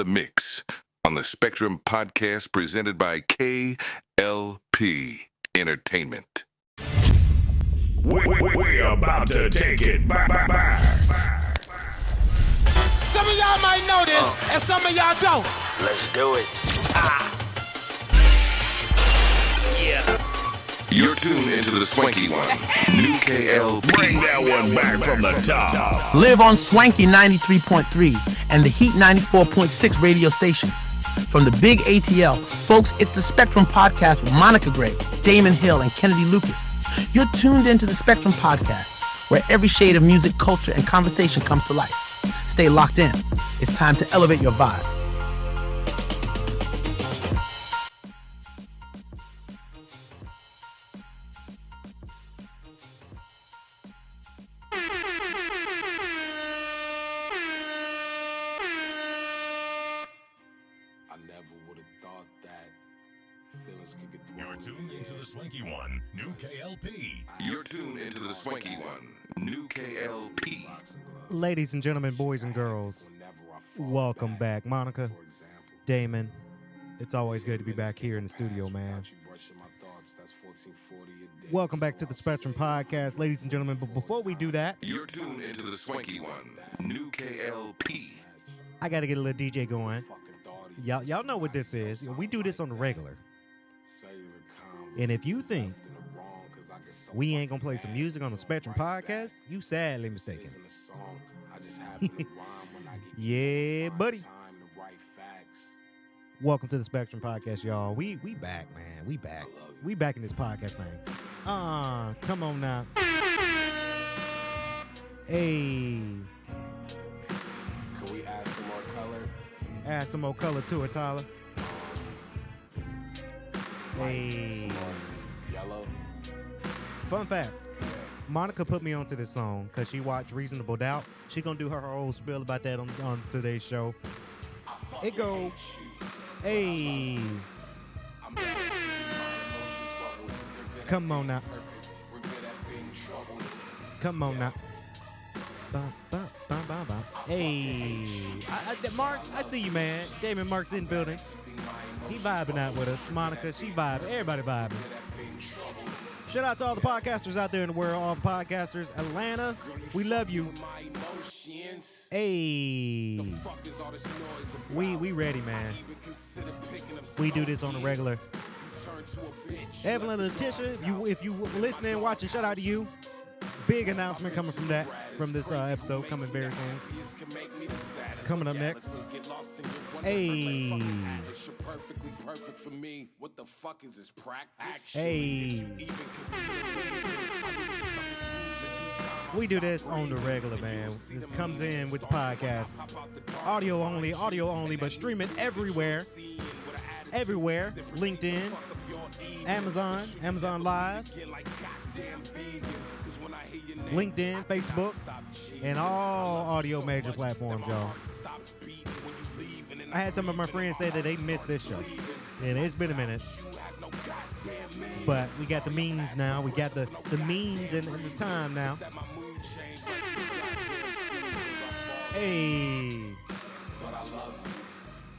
the mix on the Spectrum podcast presented by K.L.P. Entertainment. We're about to take it back. Some of y'all might know this, and some of y'all don't. Let's do it. Yeah. You're tuned into the swanky one, new K.L.P. Bring that one back from the top. Live on Swanky 93.3 and the Heat 94.6 radio stations. From the big ATL, folks, it's the Spectrum Podcast with Monica Gray, Damon Hill, and Kennedy Lucas. You're tuned into the Spectrum Podcast, where every shade of music, culture, and conversation comes to life. Stay locked in. It's time to elevate your vibe. You're tuned into the swanky one, new K.L.P. You're tuned into the swanky one, new K.L.P. Ladies and gentlemen, boys and girls, welcome back. Monica, Damon, it's always good to be back here in the studio, man. Welcome back to the Spectrum Podcast, ladies and gentlemen. But before we do that, You're tuned into the swanky one, new K.L.P. I got to get a little DJ going. Y'all know what this is. We do this on the regular. And if you think we ain't gonna play some music on the Spectrum Podcast, you sadly mistaken. Yeah, buddy. Welcome to the Spectrum Podcast, y'all. We back, man. We back. We back in this podcast thing. Come on now. Hey. Can we add some more color? Add some more color to it, Tyler. Hey. Yellow. Fun fact. Monica put me onto this song because she watched Reasonable Doubt. She gonna do her whole spiel about that on today's show. It go, hey. Come on now. Come on now. Hey. Marks, I see you, man. Damon Marks in building. He vibing out with us. Monica, she vibing. Everybody vibing. Shout out to all the podcasters out there in the world, all the podcasters. Atlanta, we love you. Hey. We ready, man. We do this on the regular. Evelyn and Letitia, if you listening, watching, shout out to you. Big announcement coming from this episode, coming very soon. Coming up next. Hey. Hey. We do this on the regular, man. It comes in with the podcast. Audio only, but stream it everywhere. Everywhere. LinkedIn, Amazon Live, LinkedIn, Facebook, and all audio major platforms, y'all. I had some of my friends say that they missed this show, and it's been a minute. But we got the means now. We got the means and the time now. Hey.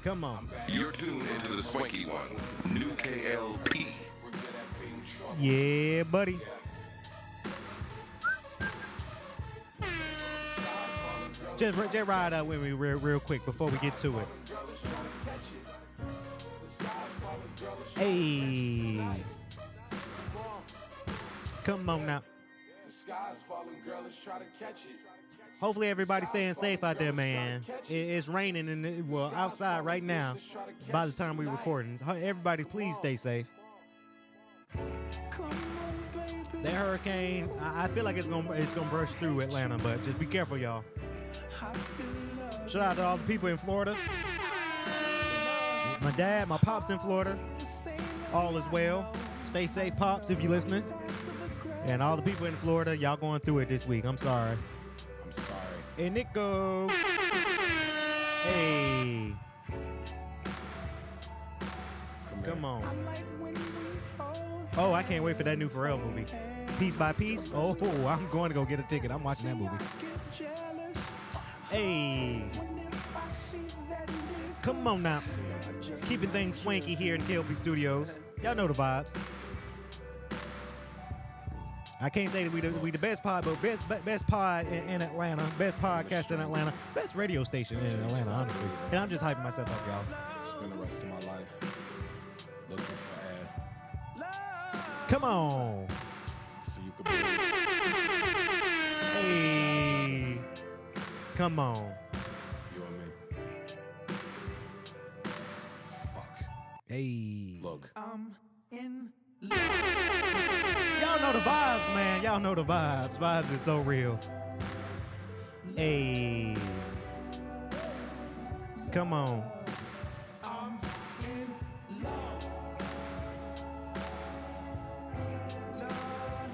Come on. You're tuned into the swanky one, new K.L.P. Yeah, buddy. Just ride out with me real quick before we get to it. Hey. Come on now. Hopefully everybody's staying safe out there, man. It's raining and outside right now. By the time we're recording, everybody, please stay safe. That hurricane, I feel like it's gonna brush through Atlanta, but just be careful, y'all. Shout out to all the people in Florida. My dad, my pops in Florida. All is well. Stay safe, pops, if you're listening. And all the people in Florida, y'all going through it this week. I'm sorry. Hey, Nico. Hey. Come on. Oh, I can't wait for that new Pharrell movie. Piece by Piece. Oh, I'm going to go get a ticket. I'm watching that movie. Hey. Come on now. Keeping things swanky here in K.L.P Studios. Y'all know the vibes. I can't say that we the best pod, but best pod in Atlanta, best podcast in Atlanta, best radio station in Atlanta, honestly. And I'm just hyping myself up, y'all. Spend the rest of my life looking for air. Come on. So you could breathe. Hey. Come on. You and me. Fuck. Hey. Look. Y'all know the vibes, man. Y'all know the vibes. Vibes is so real. Hey. Come on.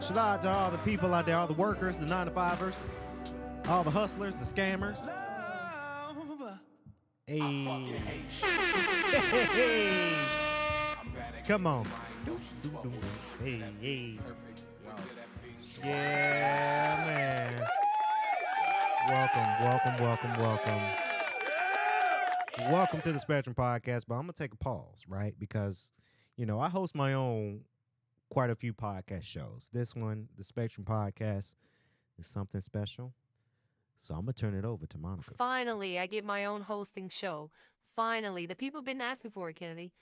Shout out to all the people out there, all the workers, the 9-to-5ers, all the hustlers, the scammers. Hey. Hey. Come on. Hey, hey. Yeah, man. Welcome. Welcome to the Spectrum Podcast. But I'm going to take a pause, right? Because, I host my own quite a few podcast shows. This one, the Spectrum Podcast, is something special. So I'm going to turn it over to Monica. Finally, I get my own hosting show. Finally. The people have been asking for it, Kennedy.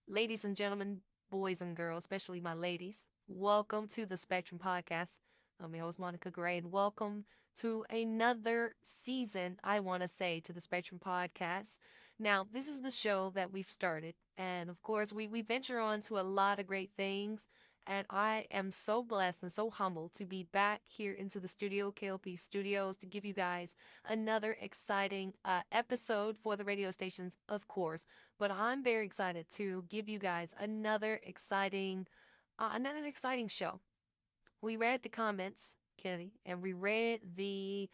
Ladies and gentlemen, boys and girls, especially my ladies, welcome to the Spectrum Podcast. I'm your host, Monica Gray, and welcome to another season, I want to say, to the Spectrum Podcast. Now, this is the show that we've started, and of course, we venture on to a lot of great things, and I am so blessed and so humbled to be back here into the studio, K.L.P Studios, to give you guys another exciting episode for the radio stations, of course. But I'm very excited to give you guys another exciting show. We read the comments, Kennedy, and we read the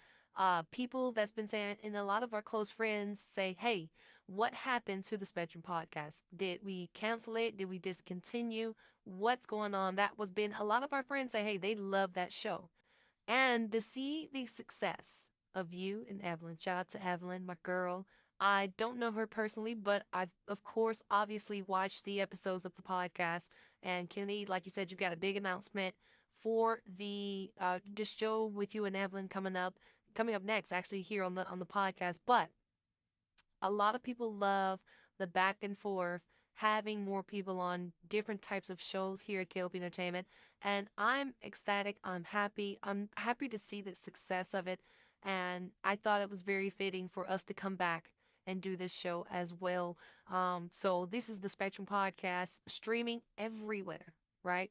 people that's been saying, and a lot of our close friends say, hey, what happened to the Spectrum Podcast? Did we cancel it? Did we discontinue? What's going on? That was been a lot of our friends say, hey, they love that show. And to see the success of you and Evelyn, shout out to Evelyn, my girl. I don't know her personally, but I've, of course, obviously watched the episodes of the podcast. And Kennedy, like you said, you got a big announcement for the this show with you and Evelyn coming up next, actually here on the podcast. But a lot of people love the back and forth, having more people on different types of shows here at K.L.P Entertainment, and I'm ecstatic. I'm happy to see the success of it, and I thought it was very fitting for us to come back and do this show as well. So this is the Spectrum Podcast, streaming everywhere, right?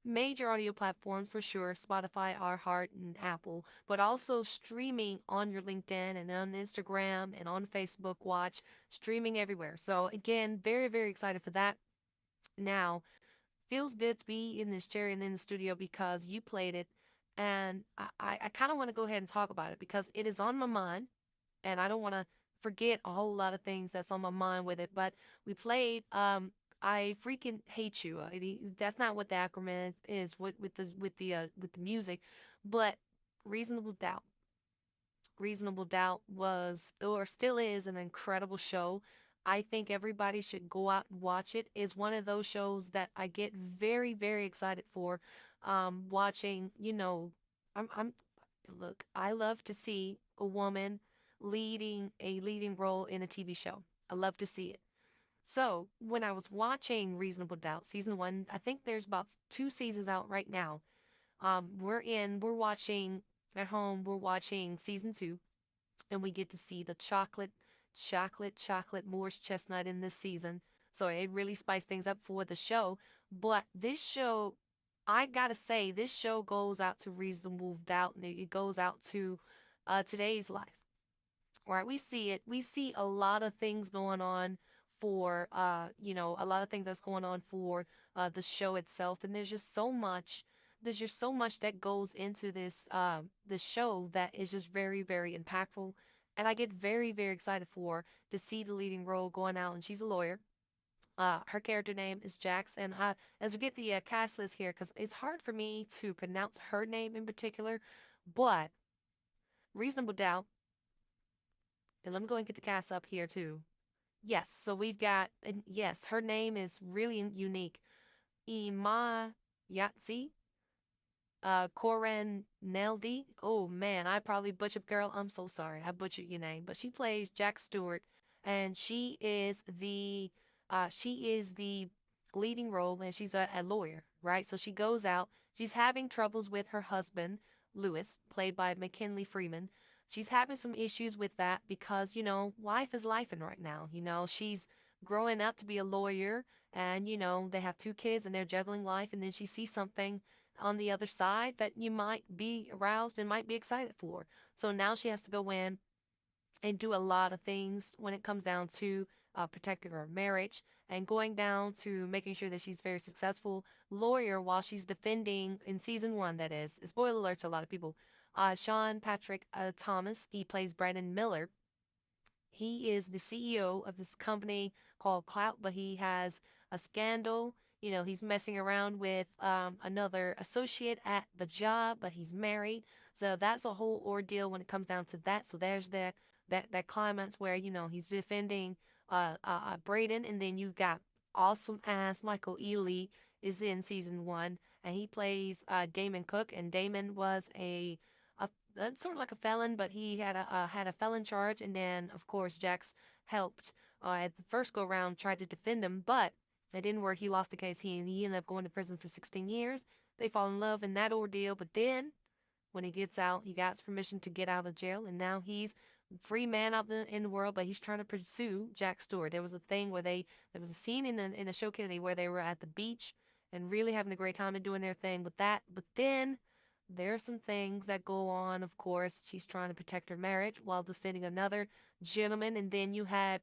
Major audio platforms for sure, Spotify, iHeart, and Apple, but also streaming on your LinkedIn and on Instagram and on Facebook Watch, streaming everywhere. So again, very, very excited for that. Now, feels good to be in this chair and in the studio because you played it, and I kind of want to go ahead and talk about it because it is on my mind, and I don't want to forget a whole lot of things that's on my mind with it. But we played I freaking hate you. That's not what the acronym is with the music, but Reasonable Doubt. Reasonable Doubt was or still is an incredible show. I think everybody should go out and watch it. It's one of those shows that I get very, very excited for. Watching, I'm look, I love to see a woman leading a leading role in a TV show. I love to see it. So when I was watching Reasonable Doubt season 1, I think there's about 2 seasons out right now. We're watching at home. We're watching season 2, and we get to see the chocolate Morse chestnut in this season. So it really spiced things up for the show. But this show, I gotta say, this show goes out to Reasonable Doubt, and it goes out to today's life. Right? We see it. We see a lot of things going on for a lot of things that's going on for the show itself, and there's just so much that goes into this show that is just very, very impactful, and I get very, very excited to see the leading role going out, and she's a lawyer. Her character name is Jax, and as we get the cast list here, because it's hard for me to pronounce her name in particular, but Reasonable Doubt, and let me go and get the cast up here too. Yes, so we've got, and yes, her name is really unique. Ima Yatsi, Coran Neldy. Oh man, I probably butchered, girl. I'm so sorry. I butchered your name, but she plays Jack Stewart, and she is the leading role, and she's a lawyer, right? So she goes out. She's having troubles with her husband, Lewis, played by McKinley Freeman. She's having some issues with that because life is lifing right now. She's growing up to be a lawyer, and they have two kids and they're juggling life, and then she sees something on the other side that you might be aroused and might be excited for. So now she has to go in and do a lot of things when it comes down to protecting her marriage and going down to making sure that she's very successful lawyer while she's defending in season one. That is, spoiler alert to a lot of people. Sean Patrick Thomas, he plays Brandon Miller. He is the CEO of this company called K.L.P, but he has a scandal. He's messing around with another associate at the job, but he's married. So that's a whole ordeal when it comes down to that. So there's that climax where he's defending Braden, and then you've got awesome ass Michael Ealy is in season one, and he plays Damon Cook, and Damon was a sort of like a felon, but he had a felon charge, and then of course Jax helped at the first go round, tried to defend him, but it didn't work. He lost the case. He ended up going to prison for 16 years. They fall in love in that ordeal, but then when he gets out, he got permission to get out of jail, and now he's free man out in the world, but he's trying to pursue Jack Stewart. There was a thing where there was a scene in a show, Kennedy, where they were at the beach and really having a great time and doing their thing with that. But then there are some things that go on. Of course, she's trying to protect her marriage while defending another gentleman, and then you had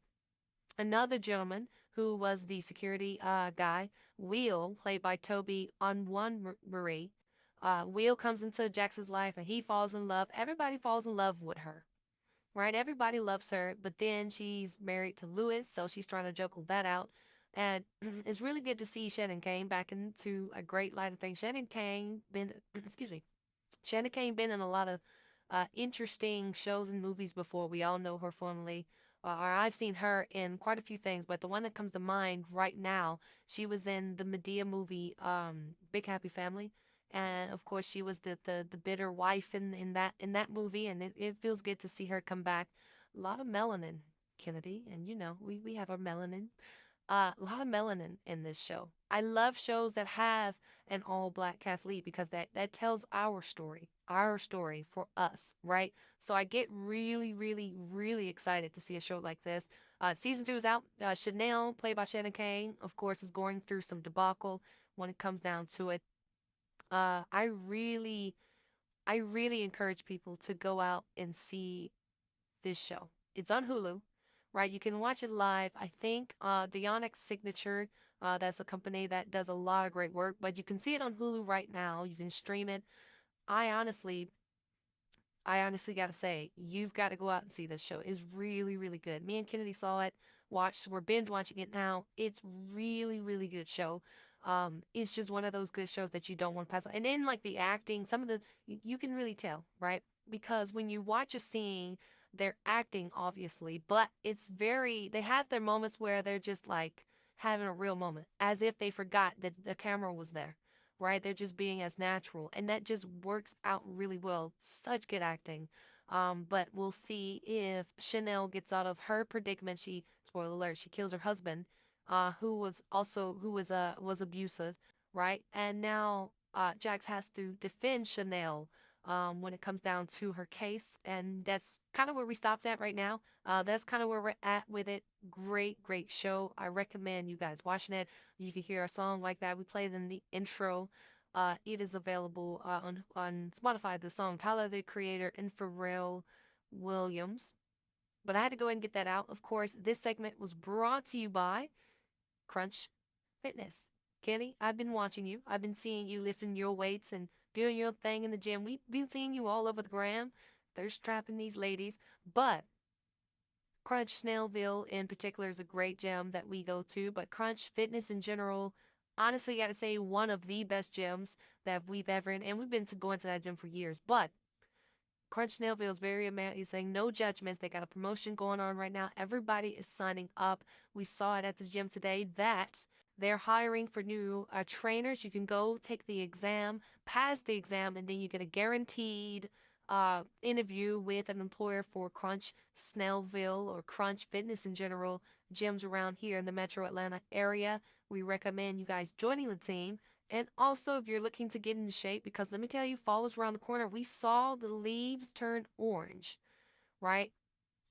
another gentleman who was the security guy, Will, played by Toby Marie. Will comes into Jax's life and he falls in love. Everybody falls in love with her, right? Everybody loves her, but then she's married to Lewis, so she's trying to juggle that out. And it's really good to see Shannon Kane back into a great light of things. Shannon Kane been, excuse me, Shannon Kane been in a lot of interesting shows and movies before. We all know her formerly, or I've seen her in quite a few things, but the one that comes to mind right now, she was in the Medea movie, Big Happy Family. And of course, she was the bitter wife in that movie, and it feels good to see her come back. A lot of melanin, Kennedy, and we have our melanin, a lot of melanin in this show. I love shows that have an all black cast lead because that tells our story for us, right? So I get really, really, really excited to see a show like this. Season two is out. Chanel, played by Shannon Kane, of course, is going through some debacle when it comes down to it. Uh, I really, I really encourage people to go out and see this show. It's on Hulu, right? You can watch it live. I think the Onyx Signature, that's a company that does a lot of great work, but you can see it on Hulu right now. You can stream it. I honestly, I honestly got to say, you've got to go out and see this show. It's really, really good. Me and Kennedy saw it, we're binge watching it now. It's really, really good show. It's just one of those good shows that you don't want to pass on. And then like the acting, some of you can really tell, right? Because when you watch a scene, they're acting obviously, but they have their moments where they're just like having a real moment, as if they forgot that the camera was there, right? They're just being as natural, and that just works out really well. Such good acting. But we'll see if Chanel gets out of her predicament. Spoiler alert, she kills her husband, who was abusive, right? And now Jax has to defend Chanel when it comes down to her case, and that's kind of where we stopped at right now. That's kind of where we're at with it. Great, great show. I recommend you guys watching it. You can hear a song like that. We played in the intro. It is available on Spotify. The song Tyler the Creator and Pharrell Williams. But I had to go ahead and get that out. Of course, this segment was brought to you by Crunch Fitness. Kenny, I've been watching you. I've been seeing you lifting your weights and doing your thing in the gym. We've been seeing you all over the gram, thirst trapping these ladies. But Crunch Snellville in particular is a great gym that we go to. But Crunch Fitness in general, honestly, got to say one of the best gyms that we've ever in. And we've been going to that gym for years. But Crunch Snellville is very amazing. He's saying no judgments. They got a promotion going on right now. Everybody is signing up. We saw it at the gym today that they're hiring for new trainers. You can go take the exam, pass the exam, and then you get a guaranteed interview with an employer for Crunch Snellville or Crunch Fitness in general gyms around here in the metro Atlanta area. We recommend you guys joining the team. And also, if you're looking to get into shape, because let me tell you, fall is around the corner. We saw the leaves turn orange, right?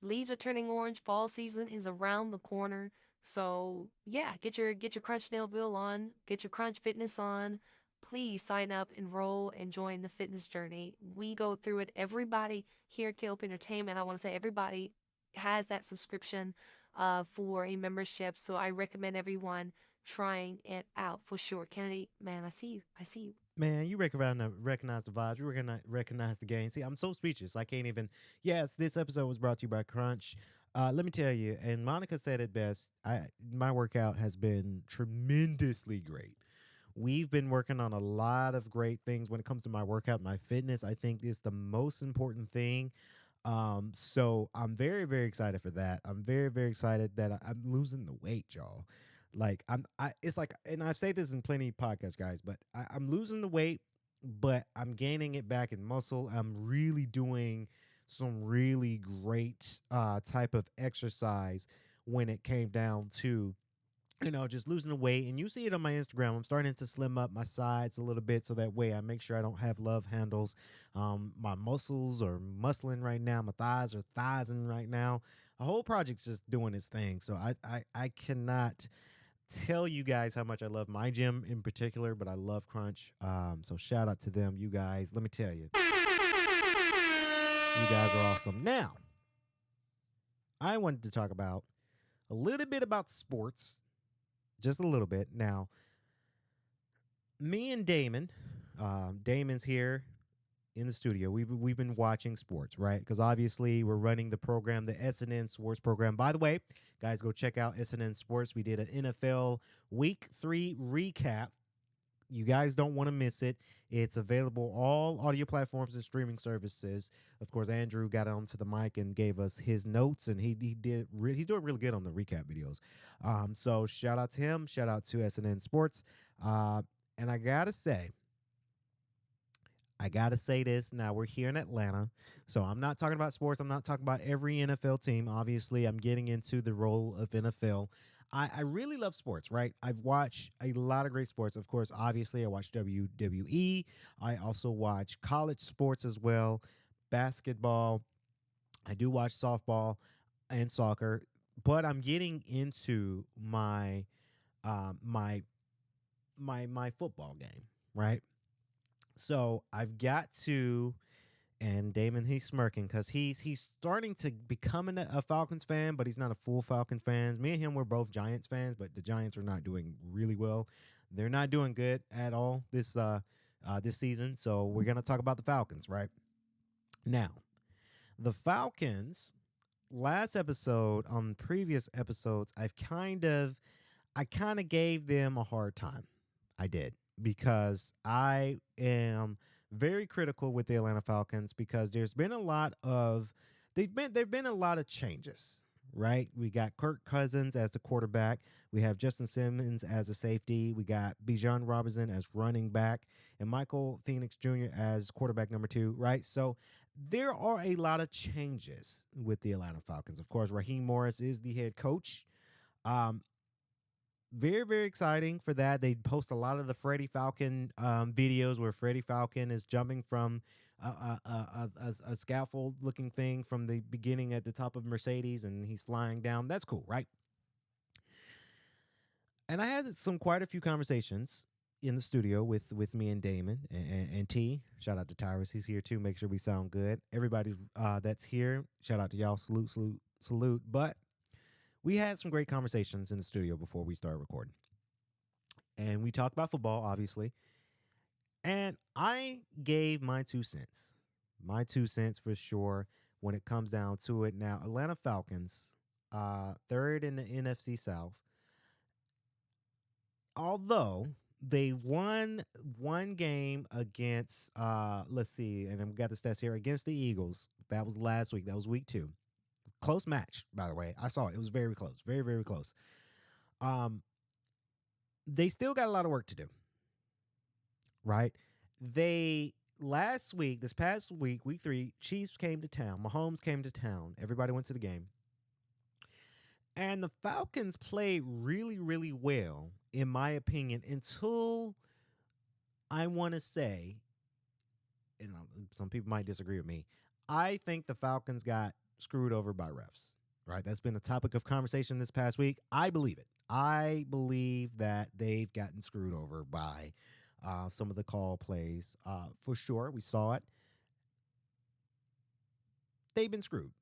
Leaves are turning orange. Fall season is around the corner. So yeah, get your Crunch Snellville on, get your Crunch Fitness on. Please sign up, enroll, and join the fitness journey. We go through it. Everybody here at K.L.P Entertainment, I want to say everybody has that subscription for a membership. So I recommend everyone trying it out for sure. Kennedy, man, I see you. I see you. Man, you recognize the vibes. You recognize the game. See, I'm so speechless. I can't even. Yes, this episode was brought to you by Crunch. Let me tell you, and Monica said it best. My workout has been tremendously great. We've been working on a lot of great things when it comes to my workout. My fitness, I think, is the most important thing. So I'm very, very excited for that. I'm very, very excited that I'm losing the weight, y'all. Like it's like, and I've said this in plenty of podcasts, guys, but I'm losing the weight, but I'm gaining it back in muscle. I'm really doing some really great type of exercise when it came down to just losing the weight. And you see it on my Instagram. I'm starting to slim up my sides a little bit so that way I make sure I don't have love handles. My muscles are muscling right now. My thighs are thighising right now. The whole project's just doing its thing. So I cannot tell you guys how much I love my gym in particular, but I love Crunch. So shout out to them, you guys. Let me tell you, you guys are awesome. Now, I wanted to talk about a little bit about sports, just a little bit. Now, me and Damon, Damon's here in the studio. We've been watching sports, right? Because obviously we're running the program, the SNN Sports program. By the way, guys, go check out SNN Sports. We did an NFL Week 3 recap. You guys don't want to miss it. It's available all audio platforms and streaming services. Of course, Andrew got onto the mic and gave us his notes, and he's doing really good on the recap videos. So shout out to him. Shout out to SNN Sports. And I gotta say this. Now, we're here in Atlanta, so I'm not talking about sports. I'm not talking about every NFL team. Obviously, I'm getting into the role of NFL. I really love sports, right? I've watched a lot of great sports. Of course, obviously, I watch WWE. I also watch college sports as well, basketball. I do watch softball and soccer, but I'm getting into my football game, right? So I've got to, and Damon, he's smirking because he's starting to become a Falcons fan, but he's not a full Falcons fan. Me and him, we're both Giants fans, but the Giants are not doing really well. They're not doing good at all this season. So we're gonna talk about the Falcons, right? Now, the Falcons. Last episode, on previous episodes, I kind of gave them a hard time. I did, because I am very critical with the Atlanta Falcons because there's been a lot of there've been a lot of changes, right? We got Kirk Cousins as the quarterback, we have Justin Simmons as a safety, we got Bijan Robinson as running back, and Michael Phoenix Jr. as quarterback number 2, right? So there are a lot of changes with the Atlanta Falcons. Of course, Raheem Morris is the head coach. Very, very exciting for that. They post a lot of the Freddie Falcon videos where Freddie Falcon is jumping from a scaffold-looking thing from the beginning at the top of Mercedes, and he's flying down. That's cool, right? And I had quite a few conversations in the studio with me and Damon and T. Shout out to Tyrus. He's here too. Make sure we sound good. Everybody that's here, shout out to y'all. Salute, salute, salute. But we had some great conversations in the studio before we started recording. And we talked about football, obviously. And I gave my 2 cents. My 2 cents for sure when it comes down to it. Now, Atlanta Falcons, 3rd in the NFC South. Although They won one game against let's see, and I've got the stats here against the Eagles. That was last week. That was week 2. Close match, by the way. I saw it. It was very close. Very, very close. Um, they still got a lot of work to do, right? They last week, this past week, week 3, Chiefs came to town. Mahomes came to town. Everybody went to the game. And the Falcons played really, really well, in my opinion, until I want to say, and some people might disagree with me, I think the Falcons got screwed over by refs, right? That's been the topic of conversation this past week. I believe it. I believe that they've gotten screwed over by some of the call plays. For sure, we saw it. They've been screwed,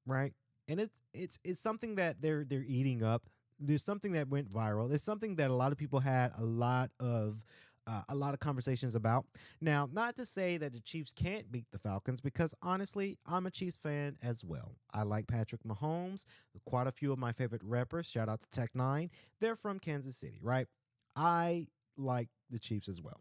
right? And it's something that they're eating up. There's something that went viral. There's something that a lot of people had a lot of conversations about. Now, not to say that the Chiefs can't beat the Falcons, because honestly, I'm a Chiefs fan as well. I like Patrick Mahomes. Quite a few of my favorite rappers, shout out to Tech Nine, they're from Kansas City, right? I like the Chiefs as well.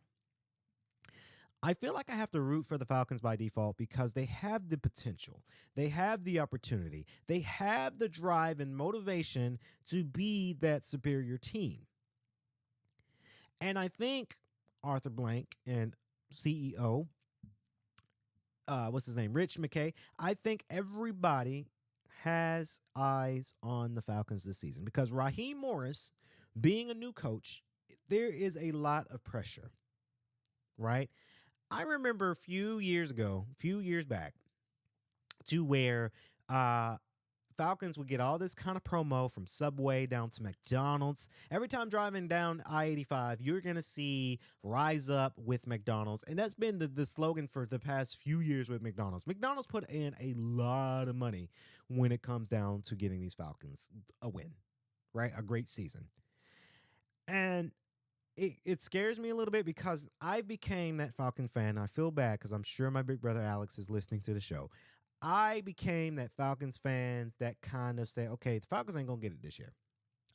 I feel like I have to root for the Falcons by default because they have the potential. They have the opportunity. They have the drive and motivation to be that superior team. And I think Arthur Blank and CEO, what's his name? Rich McKay. I think everybody has eyes on the Falcons this season because Raheem Morris, being a new coach, there is a lot of pressure, right? I remember a few years ago, a few years back, to where Falcons would get all this kind of promo from Subway down to McDonald's. Every time driving down I-85, you're going to see Rise Up with McDonald's. And that's been the slogan for the past few years with McDonald's. McDonald's put in a lot of money when it comes down to getting these Falcons a win, right? A great season. And it scares me a little bit because I became that Falcon fan. I feel bad because I'm sure my big brother Alex is listening to the show. I became that Falcons fans that kind of say, okay, the Falcons ain't going to get it this year.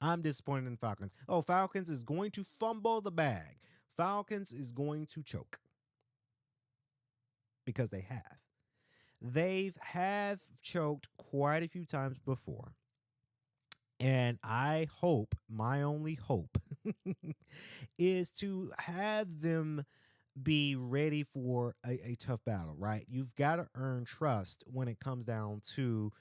I'm disappointed in the Falcons. Oh, Falcons is going to fumble the bag. Falcons is going to choke. Because they have. They've have choked quite a few times before. And I hope, my only hope, is to have them be ready for a tough battle, right? You've got to earn trust when it comes down to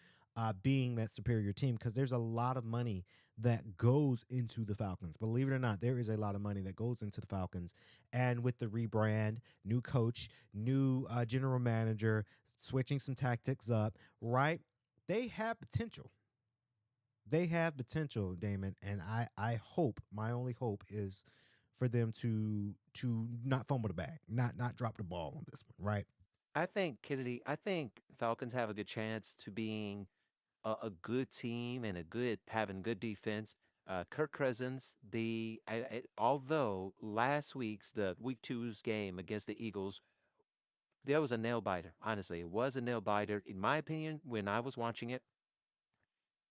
being that superior team because there's a lot of money that goes into the Falcons. Believe it or not, there is a lot of money that goes into the Falcons. And with the rebrand, new coach, new general manager, switching some tactics up, right? They have potential. They have potential, Damon, and I hope, my only hope is for them to not fumble the bag, not drop the ball on this one, right? I think Kennedy. I think Falcons have a good chance to being a good team and a good having good defense. Kirk Cousins, although last week's the week two's game against the Eagles, there was a nail biter. Honestly, it was a nail biter. In my opinion, when I was watching it,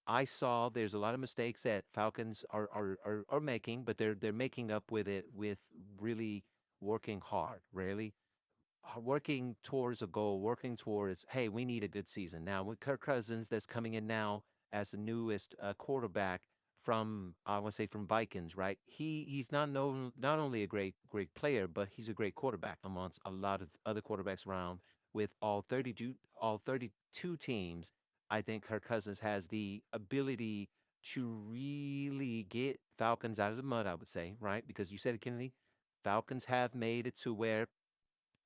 I saw there's a lot of mistakes that Falcons are making, but they're making up with it with really working hard, really working towards a goal, working towards, hey, we need a good season. Now, with Kirk Cousins, that's coming in now as the newest quarterback from, I want to say, from Vikings, right? He's not only a great player, but he's a great quarterback amongst a lot of other quarterbacks around. With all 32 teams, I think Kirk Cousins has the ability to really get Falcons out of the mud, I would say, right? Because you said it, Kennedy. Falcons have made it to where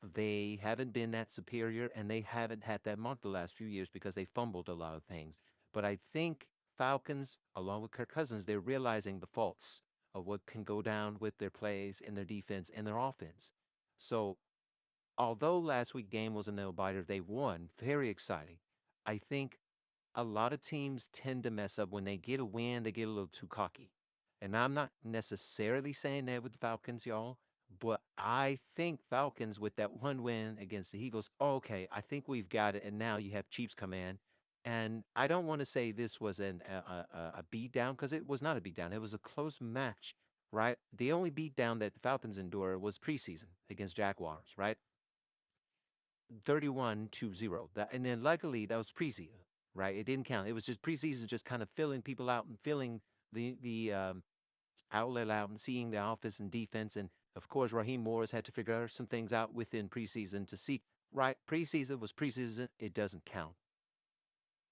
they haven't been that superior and they haven't had that mark the last few years because they fumbled a lot of things. But I think Falcons, along with Kirk Cousins, they're realizing the faults of what can go down with their plays and their defense and their offense. So, although last week game was a nail biter, they won. Very exciting. I think a lot of teams tend to mess up when they get a win, they get a little too cocky. And I'm not necessarily saying that with the Falcons, y'all, but I think Falcons with that one win against the Eagles, okay, I think we've got it. And now you have Chiefs come in. And I don't want to say this was a beat down because it was not a beat down. It was a close match. right? The only beatdown that Falcons endure was preseason against Jaguars, right? 31-0. That, and then luckily that was preseason, right? It didn't count. It was just preseason, just kind of filling people out and filling the outlet out and seeing the offense and defense. And of course, Raheem Morris had to figure some things out within preseason to see. Right, preseason was preseason. It doesn't count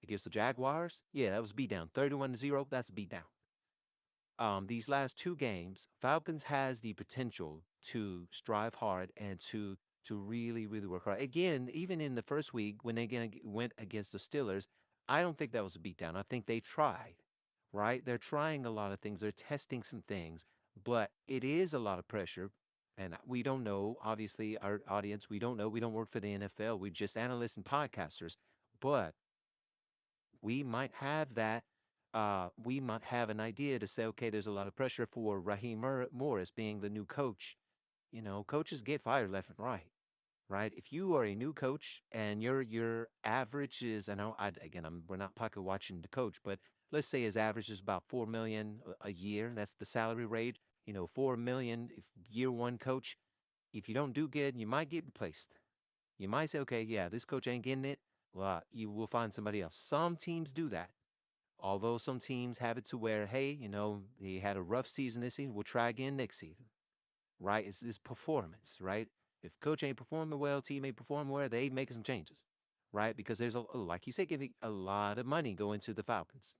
against the Jaguars. Yeah, that was beat down. 31-0. That's a beat down. These last two games, Falcons has the potential to strive hard and to really, really work hard. Again, even in the first week when they went against the Steelers, I don't think that was a beatdown. I think they tried, right? They're trying a lot of things. They're testing some things, but it is a lot of pressure. And we don't know, obviously, our audience, we don't know. We don't work for the NFL. We're just analysts and podcasters. But we might have that. We might have an idea to say, okay, there's a lot of pressure for Raheem Morris being the new coach. You know, coaches get fired left and right, right? If you are a new coach and your average is, I know, again, we're not pocket watching the coach, but let's say his average is about 4 million a year. That's the salary rate. 4 million if year one coach. If you don't do good, you might get replaced. You might say, okay, yeah, this coach ain't getting it. Well, you will find somebody else. Some teams do that. Although some teams have it to where, hey, they had a rough season this season, we'll try again next season, right? It's performance, right? If coach ain't performing well, team ain't performing well, they making some changes, right? Because there's like you said, getting a lot of money going to the Falcons.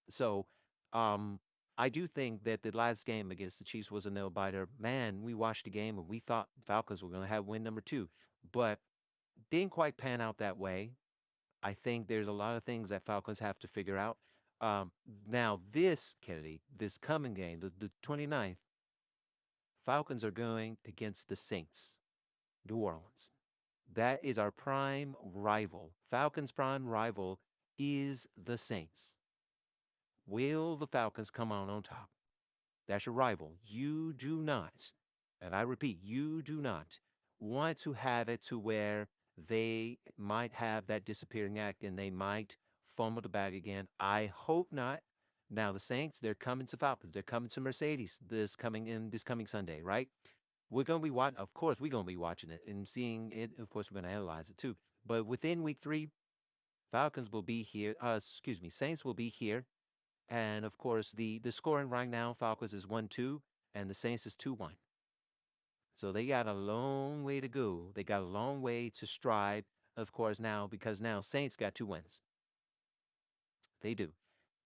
So, um, I do think that the last game against the Chiefs was a nail biter. Man, we watched the game and we thought Falcons were going to have win number two, but didn't quite pan out that way. I think there's a lot of things that Falcons have to figure out. Now, this, Kennedy, this coming game, the 29th, Falcons are going against the Saints, New Orleans. That is our prime rival. Falcons' prime rival is the Saints. Will the Falcons come out on top? That's your rival. You do not, and I repeat, you do not want to have it to where they might have that disappearing act and they might fumble the bag again. I hope not. Now the Saints, they're coming to Falcons. They're coming to Mercedes this coming Sunday, right? We're gonna be watching. Of course, we're gonna be watching it and seeing it. Of course, we're gonna analyze it too. But within week three, Falcons will be here. Excuse me, Saints will be here, and of course, the scoring right now, Falcons is 1-2, and the Saints is 2-1. So they got a long way to go. They got a long way to strive, of course, now because now Saints got 2 wins. They do.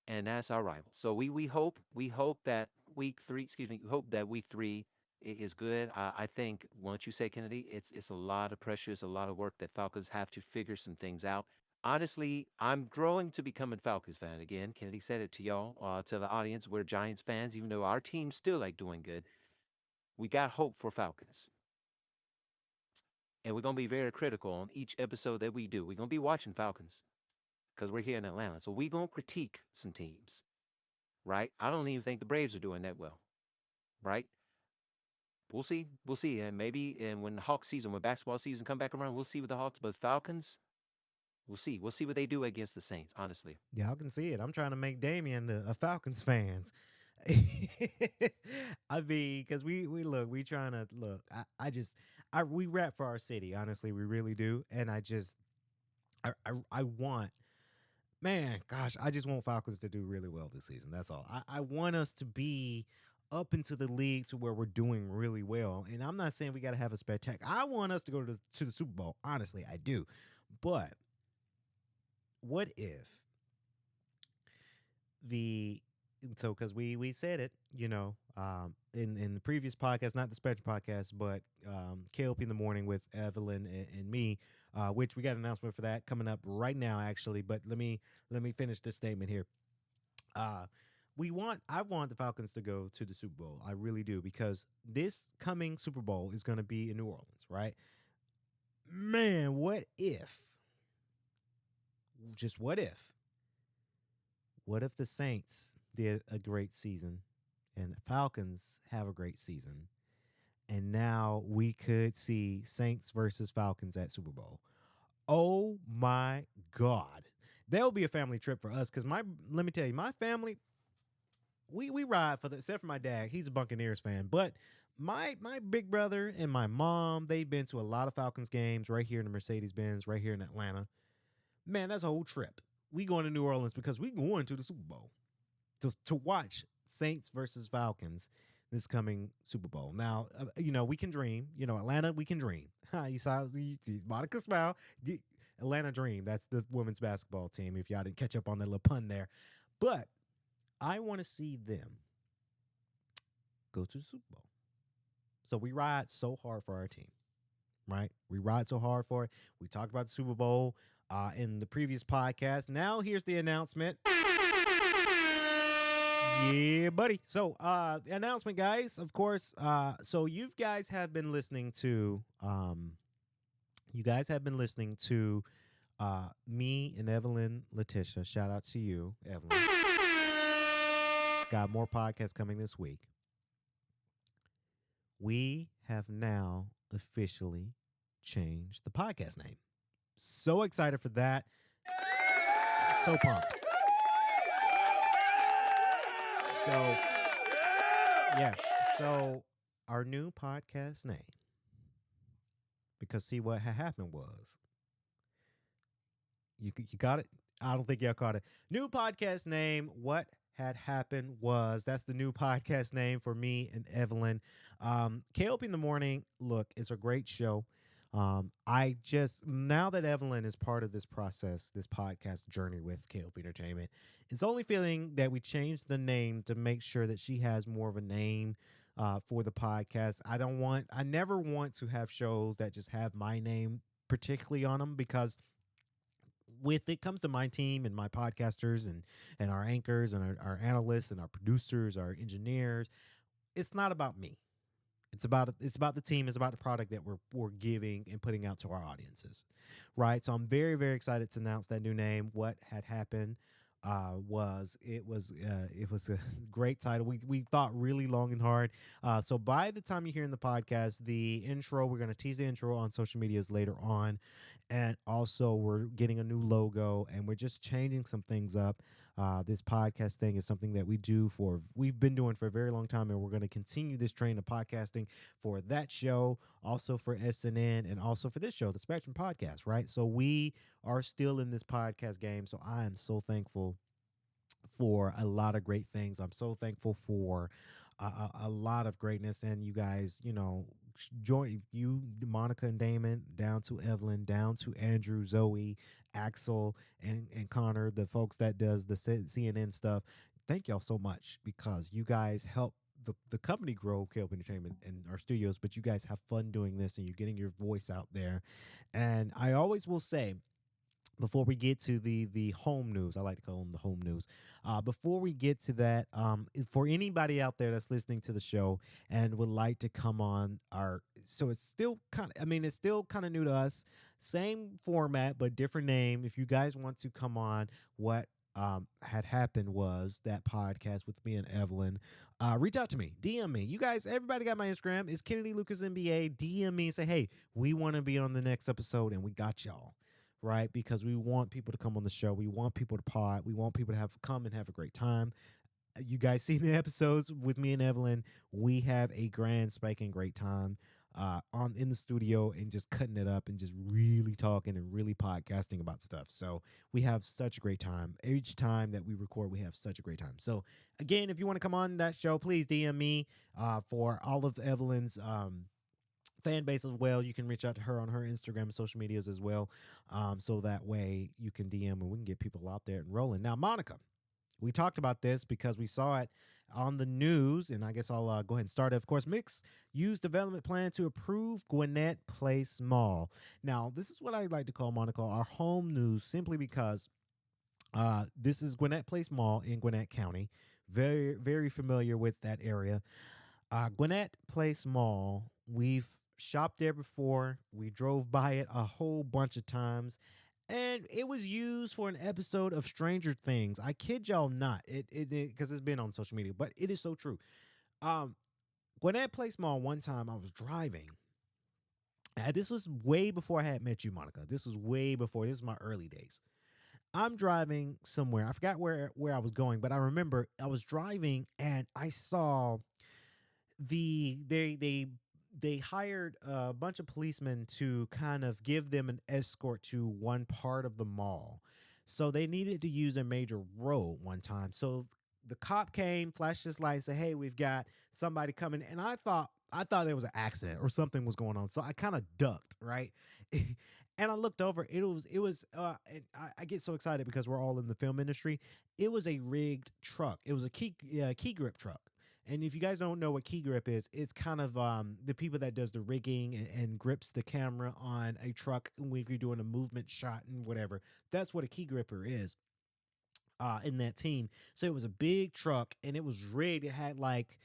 And that's our rival. So we hope that week three, excuse me, hope that week three is good. I think once you say Kennedy, it's a lot of pressure, it's a lot of work that Falcons have to figure some things out. Honestly, I'm growing to become a Falcons fan again. Kennedy said it to y'all, to the audience. We're Giants fans, even though our team's still like doing good. We got hope for Falcons. And we're gonna be very critical on each episode that we do. We're gonna be watching Falcons because we're here in Atlanta. So we're gonna critique some teams, right? I don't even think the Braves are doing that well, right? We'll see. We'll see. And maybe and when the Hawks season, when basketball season come back around, we'll see with the Hawks. But Falcons, we'll see. We'll see what they do against the Saints, honestly. Yeah, I can see it. I'm trying to make Damien a Falcons fans. I mean, because we look, we trying to look. We rap for our city. Honestly, we really do. And I want, man, gosh, I just want Falcons to do really well this season. That's all. I want us to be up into the league to where we're doing really well. And I'm not saying we got to have a spectacular. I want us to go to the Super Bowl. Honestly, I do. But what if the because we said it, in the previous podcast, not the Spectrum podcast, but K.L.P in the morning with Evelyn and me, which we got an announcement for that coming up right now, actually. But let me finish this statement here. I want the Falcons to go to the Super Bowl. I really do, because this coming Super Bowl is going to be in New Orleans, right? Man, what if? Just what if? What if the Saints did a great season and the Falcons have a great season, and now we could see Saints versus Falcons at Super Bowl? Oh my God. That'll be a family trip for us, because let me tell you, my family, we ride for the except for my dad. He's a Buccaneers fan, but my big brother and my mom, they've been to a lot of Falcons games right here in the Mercedes Benz, right here in Atlanta. Man, that's a whole trip. We going to New Orleans because we going to the Super Bowl to watch Saints versus Falcons this coming Super Bowl. Now, we can dream. Atlanta, we can dream. You see Monica smile. Atlanta Dream. That's the women's basketball team. If y'all didn't catch up on that little pun there, but I want to see them go to the Super Bowl. So we ride so hard for our team, right? We ride so hard for it. We talked about the Super Bowl in the previous podcast. Now here's the announcement. Yeah, buddy. So, announcement, guys. Of course. So you guys have been listening to, me and Evelyn Letitia. Shout out to you, Evelyn. Got more podcasts coming this week. We have now officially changed the podcast name. So excited for that. So pumped. So, yes. So, our new podcast name. Because, see, what had happened was. You got it? I don't think y'all caught it. New podcast name. What had happened was, that's the new podcast name for me and Evelyn. K.L.P in the Morning, look, it's a great show. Now that Evelyn is part of this process, this podcast journey with K.L.P Entertainment, it's only feeling that we changed the name to make sure that she has more of a name for the podcast. I never want to have shows that just have my name particularly on them, because with it comes to my team and my podcasters and our anchors and our analysts and our producers, our engineers, it's not about me. It's about the team. It's about the product that we're giving and putting out to our audiences, right? So I'm very, very excited to announce that new name. What had happened was a great title. We thought really long and hard. So by the time you hear in the podcast, the intro, we're going to tease the intro on social medias later on. And also we're getting a new logo and we're just changing some things up. This podcast thing is something that we've been doing for a very long time, and we're going to continue this train of podcasting for that show, also for SNN, and also for this show, the Spectrum Podcast, right? So we are still in this podcast game. So I am so thankful for a lot of great things. I'm so thankful for a lot of greatness, and you guys, join you, Monica and Damon, down to Evelyn, down to Andrew, Zoe, Axel, and Connor, the folks that does the CNN stuff. Thank y'all so much, because you guys help the company grow, K.L.P Entertainment, and our studios, but you guys have fun doing this and you're getting your voice out there. And I always will say, before we get to the home news, I like to call them the home news. Before we get to that, for anybody out there that's listening to the show and would like to come on so it's still kind of new to us. Same format, but different name. If you guys want to come on, what had happened was that podcast with me and Evelyn. Reach out to me, DM me. You guys, everybody got my Instagram. It's Kennedy Lucas NBA. DM me and say, hey, we want to be on the next episode, and we got y'all. Right? Because we want people to come on the show. We want people to pod. We want people to come and have a great time. You guys see the episodes with me and Evelyn. We have a grand spanking great time in the studio and just cutting it up and just really talking and really podcasting about stuff. So we have such a great time. Each time that we record, we have such a great time. So again, if you want to come on that show, please DM me for all of Evelyn's fan base as well. You can reach out to her on her Instagram and social medias as well. So that way you can DM and we can get people out there and rolling. Now, Monica, we talked about this because we saw it on the news, and I guess I'll go ahead and start it. Of course, mixed use development plan to approve Gwinnett Place Mall. Now, this is what I like to call, Monica, our home news, simply because this is Gwinnett Place Mall in Gwinnett County. Very, very familiar with that area. Gwinnett Place Mall, we've shopped there before. We drove by it a whole bunch of times, and it was used for an episode of Stranger Things. I kid y'all not. It because it's been on social media, but it is so true. Gwinnett Place Mall, one time I was driving. This was way before I had met you, Monica. This was way before. This is my early days. I'm driving somewhere. I forgot where I was going, but I remember I was driving and I saw they hired a bunch of policemen to kind of give them an escort to one part of the mall. So they needed to use a major road one time. So the cop came, flashed his light, and said, "Hey, we've got somebody coming." And I thought there was an accident or something was going on. So I kind of ducked, right? And I looked over. And I get so excited because we're all in the film industry. It was a rigged truck. It was a key grip truck. And if you guys don't know what key grip is, it's kind of the people that does the rigging and grips the camera on a truck if you're doing a movement shot and whatever. That's what a key gripper is in that team. So it was a big truck and it was rigged. It had like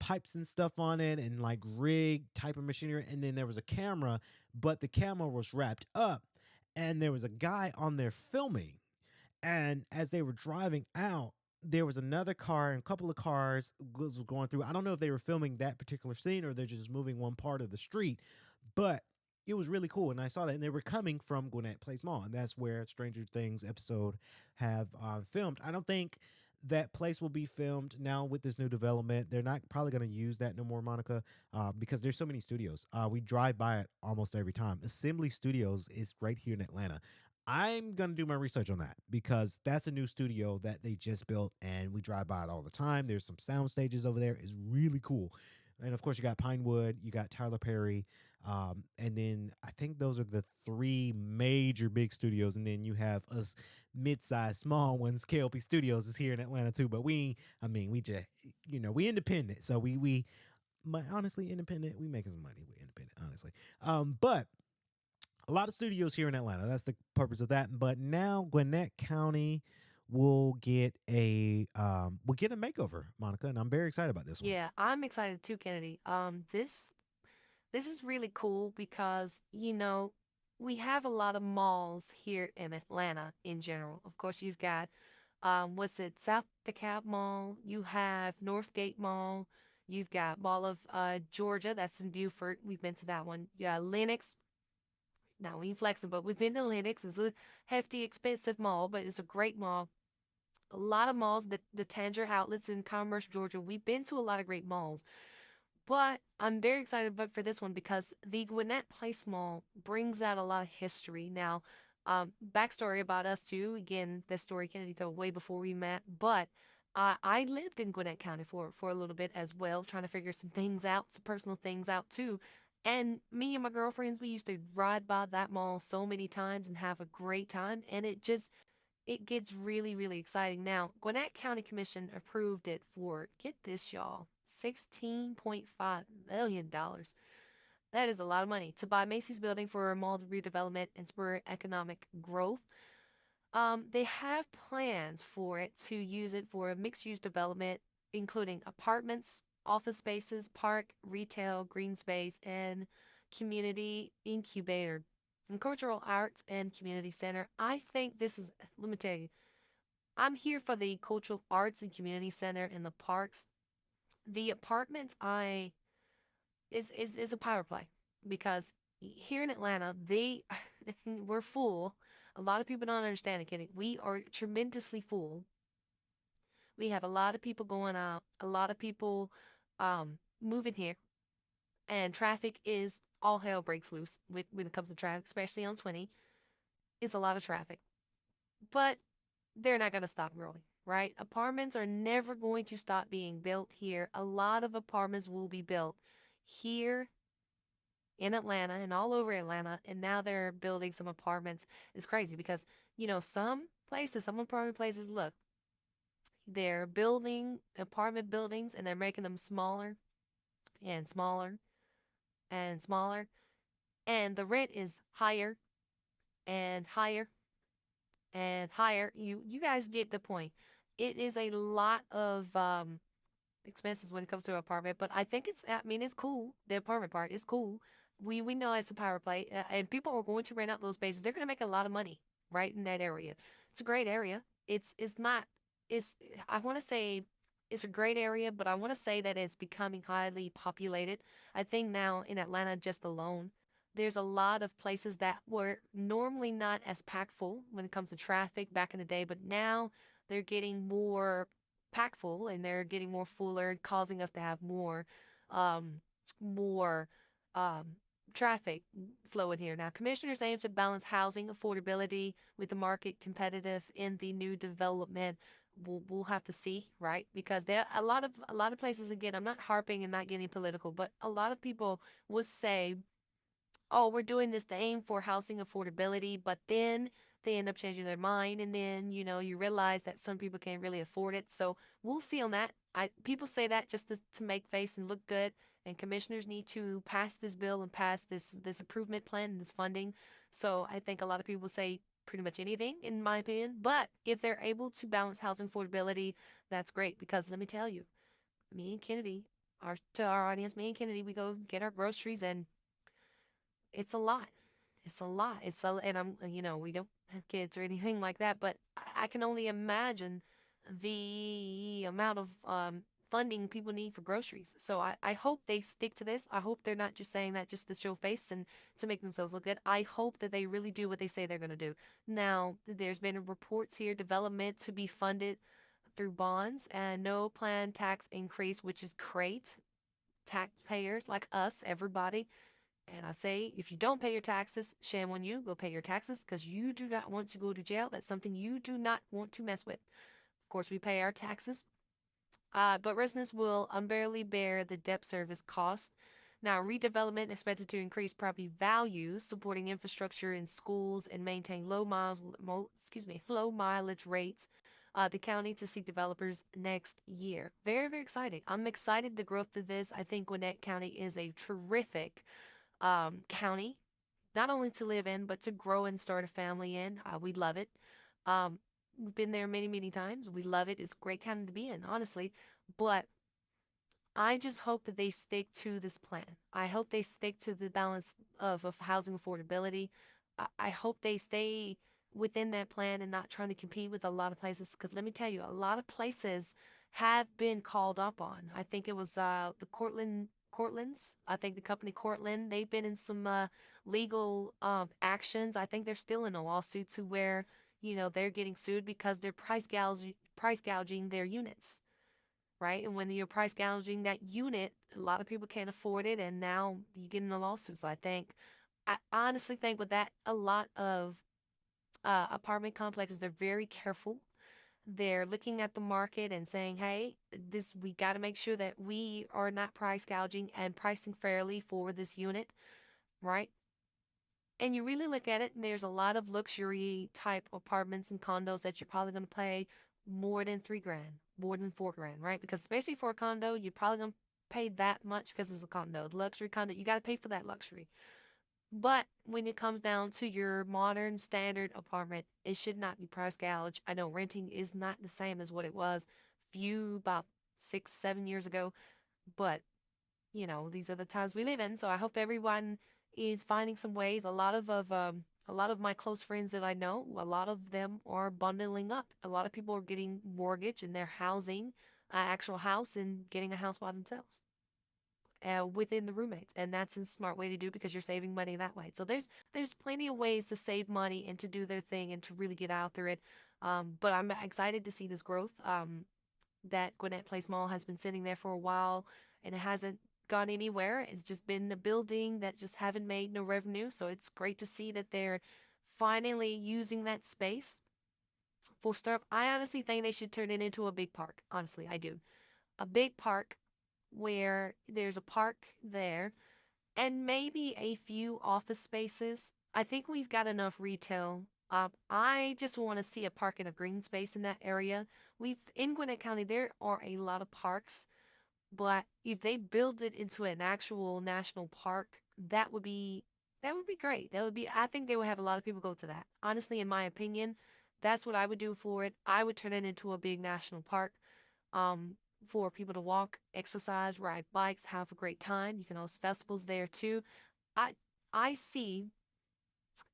pipes and stuff on it and like rig type of machinery. And then there was a camera, but the camera was wrapped up and there was a guy on there filming. And as they were driving out, there was another car and a couple of cars was going through. I don't know if they were filming that particular scene or they're just moving one part of the street, but it was really cool. And I saw that, and they were coming from Gwinnett Place Mall, and that's where Stranger Things episode have filmed. I don't think that place will be filmed now with this new development. They're not probably going to use that no more, Monica, because there's so many studios. We drive by it almost every time. Assembly Studios is right here in Atlanta. I'm gonna do my research on that because that's a new studio that they just built, and we drive by it all the time. There's some sound stages over there. It's really cool, and of course you got Pinewood, you got Tyler Perry, and then I think those are the three major big studios, and then you have us mid-sized small ones. K.L.P Studios is here in Atlanta too, but we just we independent, so honestly independent. We making some money. We independent, honestly, but a lot of studios here in Atlanta. That's the purpose of that. But now Gwinnett County will get a makeover, Monica, and I'm very excited about this one. Yeah, I'm excited too, Kennedy. This is really cool because, we have a lot of malls here in Atlanta in general. Of course, you've got what's it, South DeKalb Mall, you have Northgate Mall, you've got Mall of Georgia, that's in Beaufort. We've been to that one. Yeah, Lenox. Now we ain't flexing, but we've been to Lenox. It's a hefty, expensive mall, but it's a great mall. A lot of malls, the Tanger outlets in Commerce, Georgia. We've been to a lot of great malls. But I'm very excited about for this one because the Gwinnett Place Mall brings out a lot of history. Now, backstory about us too. Again, this story Kennedy told way before we met, but I lived in Gwinnett County for a little bit as well, trying to figure some things out, some personal things out too. And me and my girlfriends, we used to ride by that mall so many times and have a great time. And it gets really, really exciting. Now, Gwinnett County Commission approved it for, get this, y'all, $16.5 million. That is a lot of money to buy Macy's building for a mall redevelopment and spur economic growth. They have plans for it to use it for a mixed-use development, including apartments, office spaces, park, retail, green space, and community incubator and cultural arts and community center. I think this is, let me tell you, I'm here for the cultural arts and community center and the parks. The apartments I is a power play because here in Atlanta, we're full. A lot of people don't understand it, Kenny. We are tremendously full. We have a lot of people going out, a lot of people moving here, and traffic is all hell breaks loose when it comes to traffic, especially on 20. It's a lot of traffic. But they're not going to stop growing, right? Apartments are never going to stop being built here. A lot of apartments will be built here in Atlanta and all over Atlanta. And now they're building some apartments. It's crazy because, some apartment places, look, they're building apartment buildings and they're making them smaller and smaller and smaller. And the rent is higher and higher and higher. You guys get the point. It is a lot of expenses when it comes to an apartment, but it's cool. The apartment part is cool. We know it's a power play, and people are going to rent out those spaces. They're going to make a lot of money right in that area. It's a great area. It's not it's I want to say it's a great area, but I want to say that it's becoming highly populated. I think now in Atlanta just alone, there's a lot of places that were normally not as packed full when it comes to traffic back in the day, but now they're getting more packed full and they're getting more fuller, causing us to have um, more um, traffic flow in here. Now, commissioners aim to balance housing affordability with the market competitive in the new development. We'll have to see, right? Because there a lot of places, again, I'm not harping and not getting political, but a lot of people would say, oh, we're doing this to aim for housing affordability, but then they end up changing their mind, and then you realize that some people can't really afford it. So we'll see on that. People say that just to make face and look good, and commissioners need to pass this bill and pass this improvement plan and this funding. So I think a lot of people say pretty much anything, in my opinion. But if they're able to balance housing affordability, that's great, because let me tell you, me and Kennedy, to our audience, me and Kennedy, we go get our groceries, and it's a lot. It's a lot. And we don't have kids or anything like that, but I can only imagine the amount of funding people need for groceries. So I hope they stick to this. I hope they're not just saying that just to show face and to make themselves look good. I hope that they really do what they say they're going to do. Now, there's been reports here, development to be funded through bonds and no planned tax increase, which is great. Taxpayers like us, everybody, and I say, if you don't pay your taxes, shame on you. Go pay your taxes, because you do not want to go to jail. That's something you do not want to mess with. Of course, we pay our taxes, but residents will unbearably bear the debt service cost. Now, redevelopment expected to increase property values, supporting infrastructure in schools, and maintain low mileage rates. The county to seek developers next year. Very, very exciting. I'm excited the growth of this. I think Gwinnett County is a terrific county, not only to live in, but to grow and start a family in. We love it. We've been there many, many times. We love it. It's a great county to be in, honestly. But I just hope that they stick to this plan. I hope they stick to the balance of housing affordability. I hope they stay within that plan and not trying to compete with a lot of places. Because let me tell you, a lot of places have been called up on. I think it was the Cortlands. I think the company Cortland, they've been in some legal actions. I think they're still in a lawsuit to where, they're getting sued because they're price gouging their units, right? And when you're price gouging that unit, a lot of people can't afford it, and now you get in a lawsuit. So I honestly think with that, a lot of apartment complexes, they're very careful. They're looking at the market and saying, hey, we got to make sure that we are not price gouging and pricing fairly for this unit, right? And you really look at it, and there's a lot of luxury type apartments and condos that you're probably going to pay more than $3,000, more than $4,000, right? Because especially for a condo, you're probably going to pay that much because it's a condo. The luxury condo, you got to pay for that luxury. But when it comes down to your modern standard apartment, it should not be price gouged. I know renting is not the same as what it was about 6, 7 years ago, but these are the times we live in. So I hope everyone is finding some ways. A lot of my close friends that I know, a lot of them are bundling up. A lot of people are getting mortgage and they're housing an actual house and getting a house by themselves. Within the roommates, and that's a smart way to do because you're saving money that way. So there's plenty of ways to save money and to do their thing and to really get out there. But I'm excited to see this growth. That Gwinnett Place Mall has been sitting there for a while and it hasn't gone anywhere. It's just been a building that just haven't made no revenue. So it's great to see that they're finally using that space for stuff. I honestly think they should turn it into a big park. Honestly, I do. A big park where there's a park there and maybe a few office spaces. I think we've got enough retail. I just want to see a park and a green space in that area. In Gwinnett County, there are a lot of parks, but if they build it into an actual national park, that would be great. I think they would have a lot of people go to that. Honestly, in my opinion, that's what I would do for it. I would turn it into a big national park. Um, for people to walk, exercise, ride bikes, have a great time. You can host festivals there too. I I see,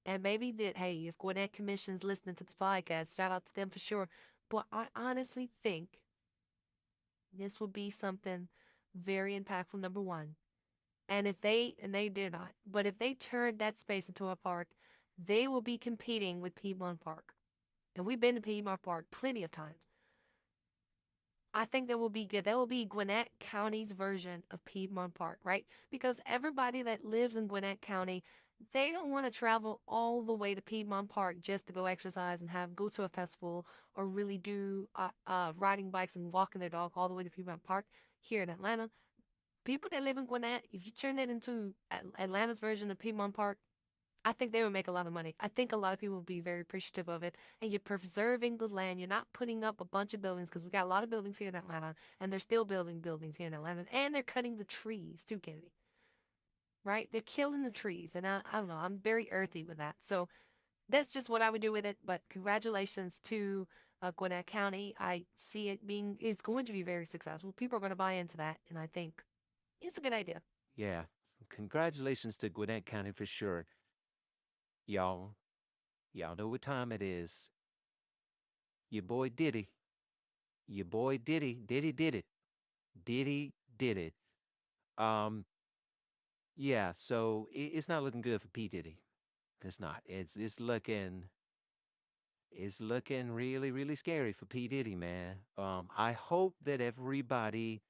and maybe that, hey, if Gwinnett Commission's listening to the podcast, shout out to them for sure. But I honestly think this would be something very impactful. Number one, And if they, and they did not, but if they turned that space into a park, they will be competing with Piedmont Park. And we've been to Piedmont Park plenty of times. I think that will be good. That will be Gwinnett County's version of Piedmont Park, right? Because everybody that lives in Gwinnett County, they don't want to travel all the way to Piedmont Park just to go exercise and have go to a festival or really do riding bikes and walking their dog all the way to Piedmont Park here in Atlanta. People that live in Gwinnett, if you turn that into Atlanta's version of Piedmont Park, I think they would make a lot of money. I think a lot of people would be very appreciative of it. And you're preserving the land. You're not putting up a bunch of buildings because we got a lot of buildings here in Atlanta, and they're still building buildings here in Atlanta, and they're cutting the trees too, Kennedy. Right? They're killing the trees, and I don't know. I'm very earthy with that. So that's just what I would do with it. But congratulations to Gwinnett County. I see it being it's going to be very successful. People are going to buy into that, and I think it's a good idea. Yeah. Congratulations to Gwinnett County for sure. Y'all, y'all know what time it is. Your boy Diddy. Your boy Diddy. Diddy did it. Diddy did it. Um, yeah, so it's not looking good for P. Diddy. It's not. It's looking really, really scary for P. Diddy, man. I hope that everybody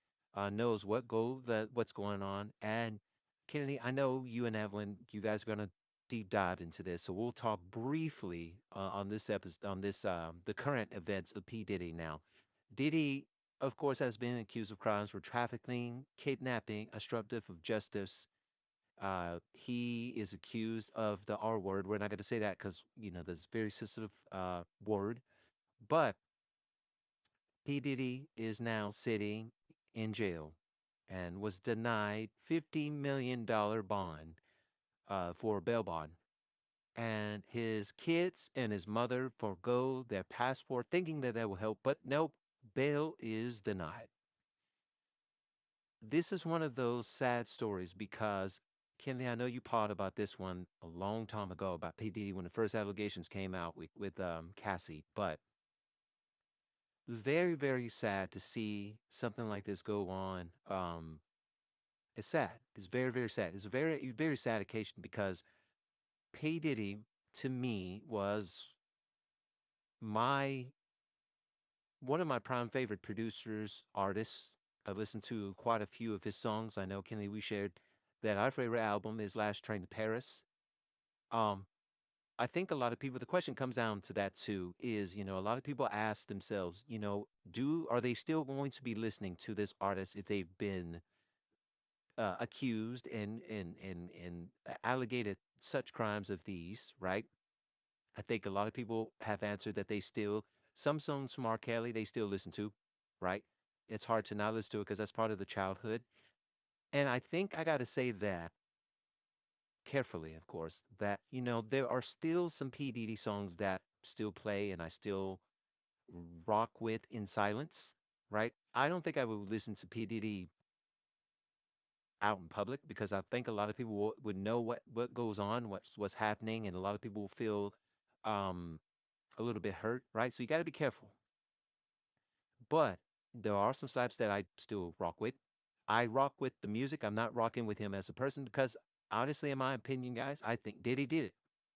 knows what's going on. And Kennedy, I know you and Evelyn, you guys are gonna deep dive into this, so we'll talk briefly on this episode, on this the current events of P. Diddy now. Diddy, of course, has been accused of crimes for trafficking, kidnapping, obstructive of justice. He is accused of the R word. We're not going to say that because, that's a very sensitive word. But P. Diddy is now sitting in jail and was denied $50 million bond for a bail bond. And his kids and his mother forego their passport, thinking that will help. But nope, bail is denied. This is one of those sad stories because Kenley, I know you pod about this one a long time ago about P. Diddy when the first allegations came out with Cassie, but very, very sad to see something like this go on. It's sad. It's very, very sad. It's a very, very sad occasion because P. Diddy to me was my one of my prime favorite producers, artists. I've listened to quite a few of his songs. I know, Kenley, we shared that our favorite album is Last Train to Paris. Um, I think a lot of people, the question comes down to that too, is, a lot of people ask themselves, are they still going to be listening to this artist if they've been accused and allegated such crimes of these, right? I think a lot of people have answered that some songs from R. Kelly, they still listen to, right? It's hard to not listen to it because that's part of the childhood. And I think I got to say that carefully, of course, that, there are still some P. Diddy songs that still play and I still rock with in silence, right? I don't think I would listen to P. Diddy out in public because I think a lot of people would know what goes on, what's happening, and a lot of people will feel um, a little bit hurt, right? So you got to be careful. But there are some slaps that I still rock with. I rock with the music. I'm not rocking with him as a person because honestly, in my opinion, guys, I think Diddy did it.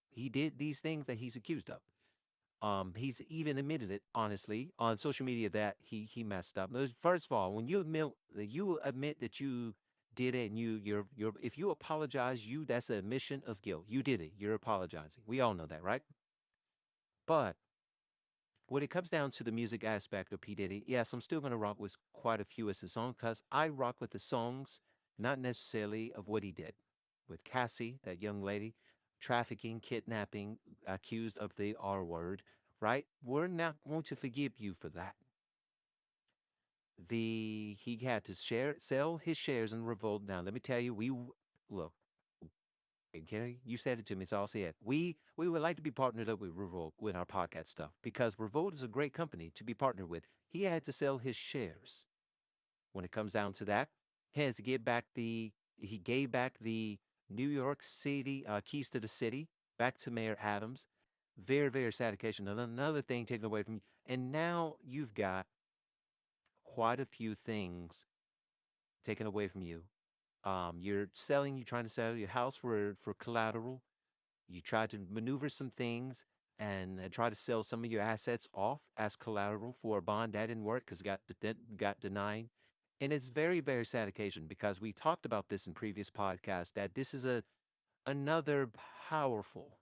He did these things that he's accused of. He's even admitted it honestly on social media that he messed up. First of all, when you admit that you did it and you're if you apologize, that's an admission of guilt. You did it. You're apologizing. We all know that, right? But when it comes down to the music aspect of P. Diddy, yes, I'm still gonna rock with quite a few of his songs because I rock with the songs, not necessarily of what he did. With Cassie, that young lady, trafficking, kidnapping, accused of the R word, right? We're not going to forgive you for that. He had to sell his shares in Revolt. Now, let me tell you, look, and Kenny, you said it to me, so I'll say it. We would like to be partnered up with Revolt with our podcast stuff because Revolt is a great company to be partnered with. He had to sell his shares. When it comes down to that, he gave back the New York City keys to the city back to Mayor Adams. Very, very sad occasion. Another thing taken away from you. And now you've got quite a few things taken away from you. You're trying to sell your house for collateral. You try to maneuver some things and try to sell some of your assets off as collateral for a bond. That didn't work because got denied. And it's very, very sad occasion because we talked about this in previous podcasts that this is another powerful,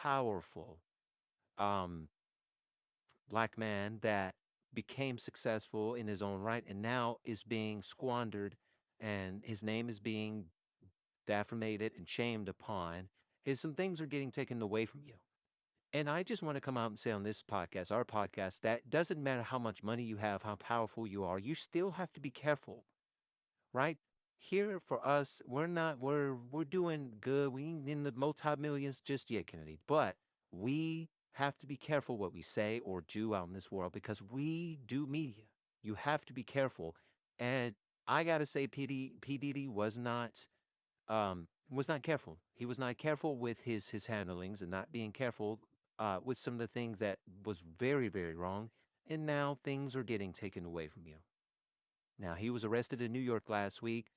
powerful um, black man that became successful in his own right and now is being squandered and his name is being defamated and shamed upon. Is some things are getting taken away from you. And I just want to come out and say on this podcast, our podcast, that doesn't matter how much money you have, how powerful you are, you still have to be careful, right? Here for us, we're doing good. We ain't in the multi-millions just yet, Kennedy. But we have to be careful what we say or do out in this world because we do media. You have to be careful. And I gotta say, P. Diddy was not careful. He was not careful with his handlings and not being careful with some of the things that was very, very wrong. And now things are getting taken away from you. Now, he was arrested in New York last week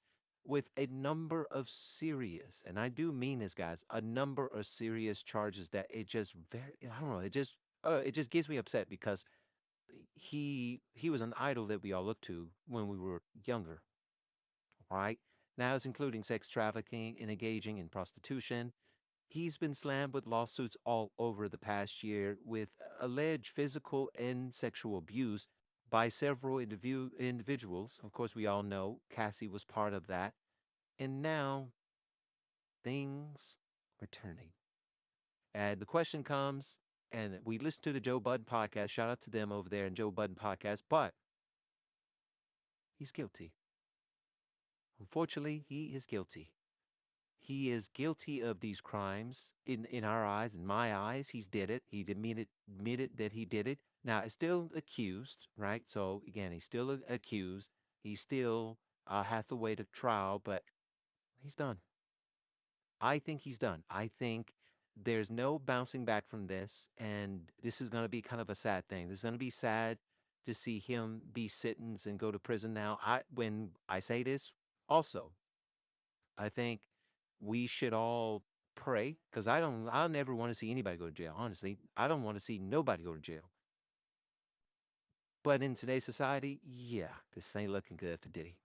with a number of serious, and I do mean this, guys, a number of serious charges that it just very, I don't know, it just gets me upset because he was an idol that we all looked to when we were younger, right? Now it's including sex trafficking and engaging in prostitution. He's been slammed with lawsuits all over the past year with alleged physical and sexual abuse by several individuals. Of course, we all know Cassie was part of that. And now things are turning. And the question comes, and we listen to the Joe Budden podcast. Shout out to them over there in Joe Budden podcast, but he's guilty. Unfortunately, he is guilty. He is guilty of these crimes in our eyes, in my eyes. He's did it. He admitted that he did it. Now, it's still accused, right? So again, he's still accused. He still has to wait a trial, but he's done. I think he's done. I think there's no bouncing back from this, and this is going to be kind of a sad thing. This is going to be sad to see him be sentenced and go to prison. Now, when I say this, also I think we should all pray because I'll never want to see anybody go to jail. Honestly, I don't want to see nobody go to jail. But in today's society, yeah, this ain't looking good for Diddy.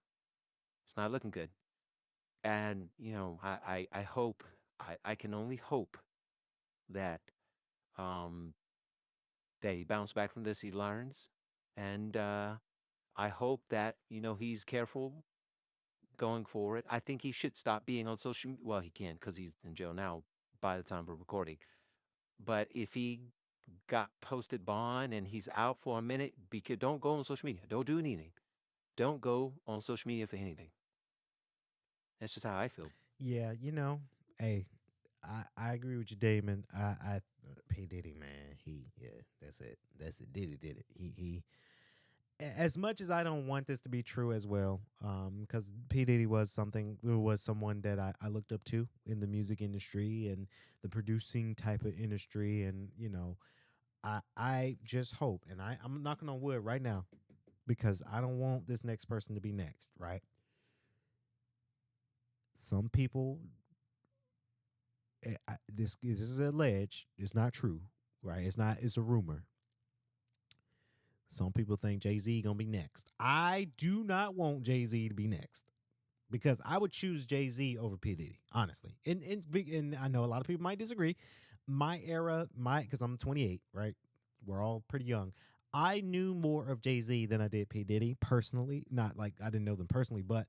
It's not looking good. And, I hope, I can only hope that, um, that he bounce back from this, he learns. And, I hope that, he's careful going forward. I think he should stop being on social media. Well, he can because he's in jail now by the time we're recording. But if he got posted bond and he's out for a minute, because don't go on social media. Don't do anything. Don't go on social media for anything. That's just how I feel. Yeah, hey, I agree with you, Damon. P Diddy, man, that's it. That's it. Diddy did it. As much as I don't want this to be true as well, because P Diddy was someone that I looked up to in the music industry and the producing type of industry, and I just hope, and I'm knocking on wood right now because I don't want this next person to be next, right? Some people, this is alleged, it's not true, right? It's a rumor. Some people think Jay-Z gonna be next. I do not want Jay-Z to be next because I would choose Jay-Z over P. Diddy, honestly. And I know a lot of people might disagree. My era, because I'm 28, right? We're all pretty young. I knew more of Jay-Z than I did P. Diddy personally. Not like I didn't know them personally, but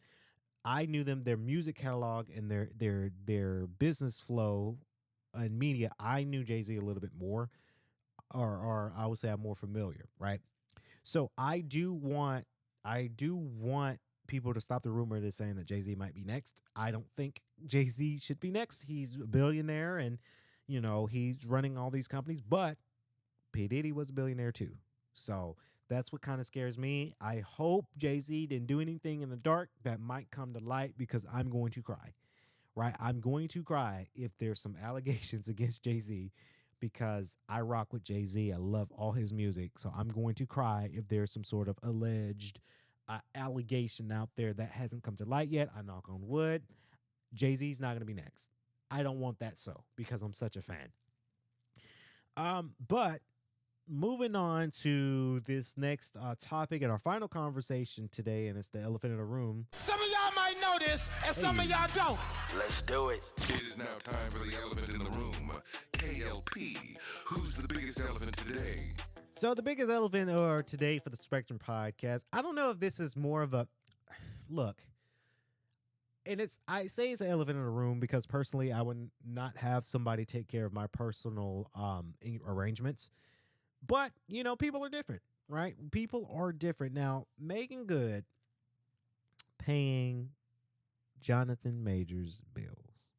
I knew them, their music catalog and their business flow and media. I knew Jay-Z a little bit more, or I would say I'm more familiar, right? So I do want people to stop the rumor that's saying that Jay-Z might be next. I don't think Jay-Z should be next. He's a billionaire and he's running all these companies, but P. Diddy was a billionaire too. So that's what kind of scares me. I hope Jay-Z didn't do anything in the dark that might come to light because I'm going to cry. Right? I'm going to cry if there's some allegations against Jay-Z because I rock with Jay-Z. I love all his music. So I'm going to cry if there's some sort of alleged allegation out there that hasn't come to light yet. I knock on wood. Jay-Z's not going to be next. I don't want that so because I'm such a fan. But moving on to this next topic and our final conversation today, and it's the elephant in the room. Some of y'all might know this, and some of y'all don't. Let's do it. It is now time for the elephant in the room. K.L.P. Who's the biggest elephant today? So the biggest elephant or today for the Spectrum podcast, I don't know if this is more of a look. And I say it's an elephant in the room because personally I would not have somebody take care of my personal arrangements. But, people are different, right? People are different. Now, Megan Good paying Jonathan Majors bills.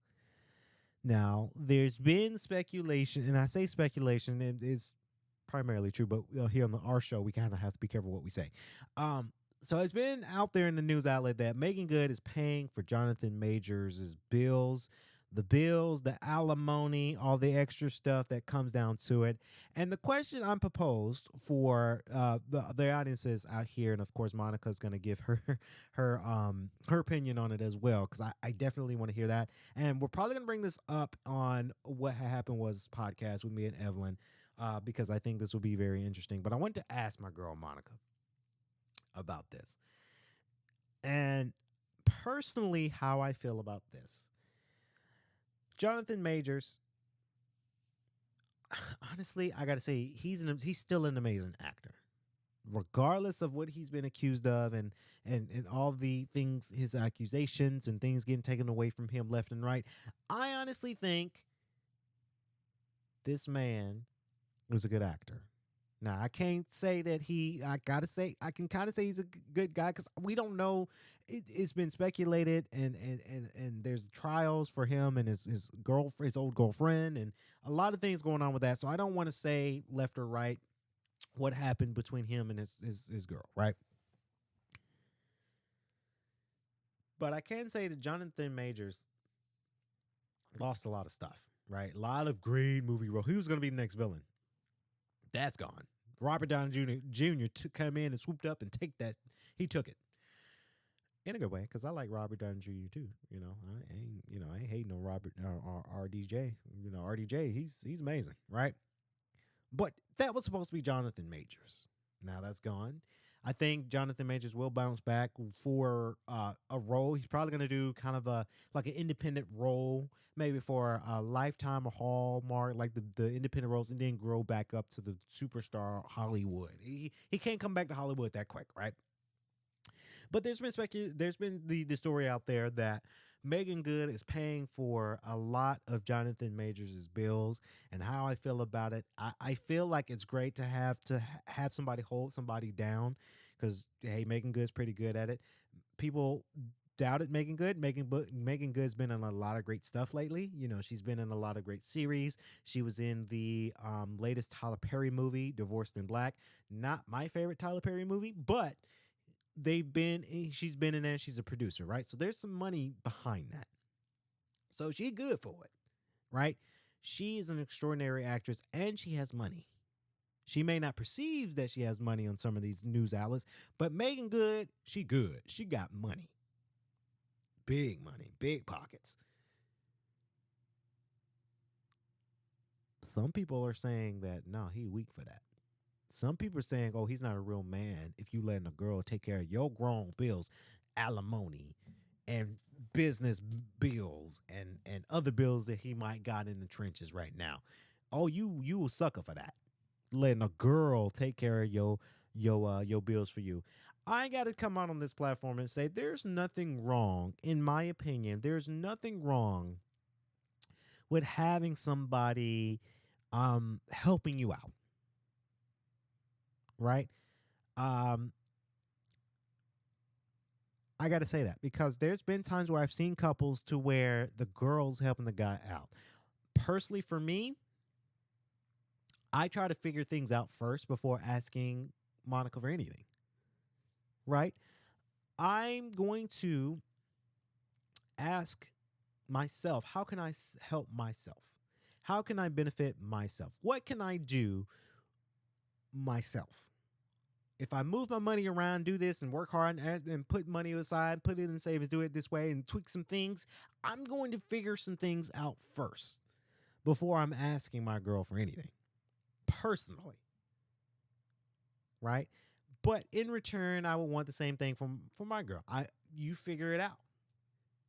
Now, there's been speculation, and I say speculation, it is primarily true, but here on our show, we kind of have to be careful what we say. So it's been out there in the news outlet that Megan Good is paying for Jonathan Majors' bills, the alimony, all the extra stuff that comes down to it. And the question I'm proposed for the audiences out here, and of course Monica's going to give her opinion on it as well, because I definitely want to hear that. And we're probably going to bring this up on What Happened Was podcast with me and Evelyn, because I think this will be very interesting. But I want to ask my girl Monica about this. And personally, how I feel about this. Jonathan Majors, honestly, I got to say, he's still an amazing actor. Regardless of what he's been accused of and all the things, his accusations and things getting taken away from him left and right, I honestly think this man was a good actor. Now, I can't say that I can kind of say he's a good guy because we don't know. It's been speculated and there's trials for him and his old girlfriend and a lot of things going on with that. So I don't want to say left or right what happened between him and his girl, right? But I can say that Jonathan Majors lost a lot of stuff, right? A lot of great movie role. He was going to be the next villain. That's gone. Robert Downey Jr. Come in and swooped up and take that. He took it in a good way because I like Robert Downey Jr. too. I ain't hating on Robert or RDJ. RDJ, he's amazing, right? But that was supposed to be Jonathan Majors. Now that's gone. I think Jonathan Majors will bounce back for a role. He's probably going to do kind of like an independent role, maybe for a Lifetime or Hallmark, like the independent roles, and then grow back up to the superstar Hollywood. He can't come back to Hollywood that quick, right? But there's been the story out there that Megan Good is paying for a lot of Jonathan Majors' bills, and how I feel about it. I feel like it's great to have somebody hold somebody down because, hey, Megan Good's pretty good at it. People doubted Megan Good. Megan Good's been in a lot of great stuff lately. She's been in a lot of great series. She was in the latest Tyler Perry movie, Divorced in Black. Not my favorite Tyler Perry movie, but she's been in there. She's a producer, right? So there's some money behind that. So she's good for it, right? She is an extraordinary actress and she has money. She may not perceive that she has money on some of these news outlets, but Megan Good, she good. She got money. Big money, big pockets. Some people are saying that, no, he weak for that. Some people are saying, oh, he's not a real man if you letting a girl take care of your grown bills, alimony, and business bills, and other bills that he might got in the trenches right now. Oh, you a sucker for that. Letting a girl take care of your bills for you. I got to come out on this platform and say there's nothing wrong, in my opinion, there's nothing wrong with having somebody helping you out. Right? I got to say that because there's been times where I've seen couples to where the girl's helping the guy out. Personally, for me, I try to figure things out first before asking Monica for anything. Right? I'm going to ask myself, how can I help myself? How can I benefit myself? What can I do myself? If I move my money around, do this and work hard and put money aside, put it in savings, do it this way and tweak some things, I'm going to figure some things out first before I'm asking my girl for anything personally. Right? But in return, I would want the same thing from my girl. You figure it out.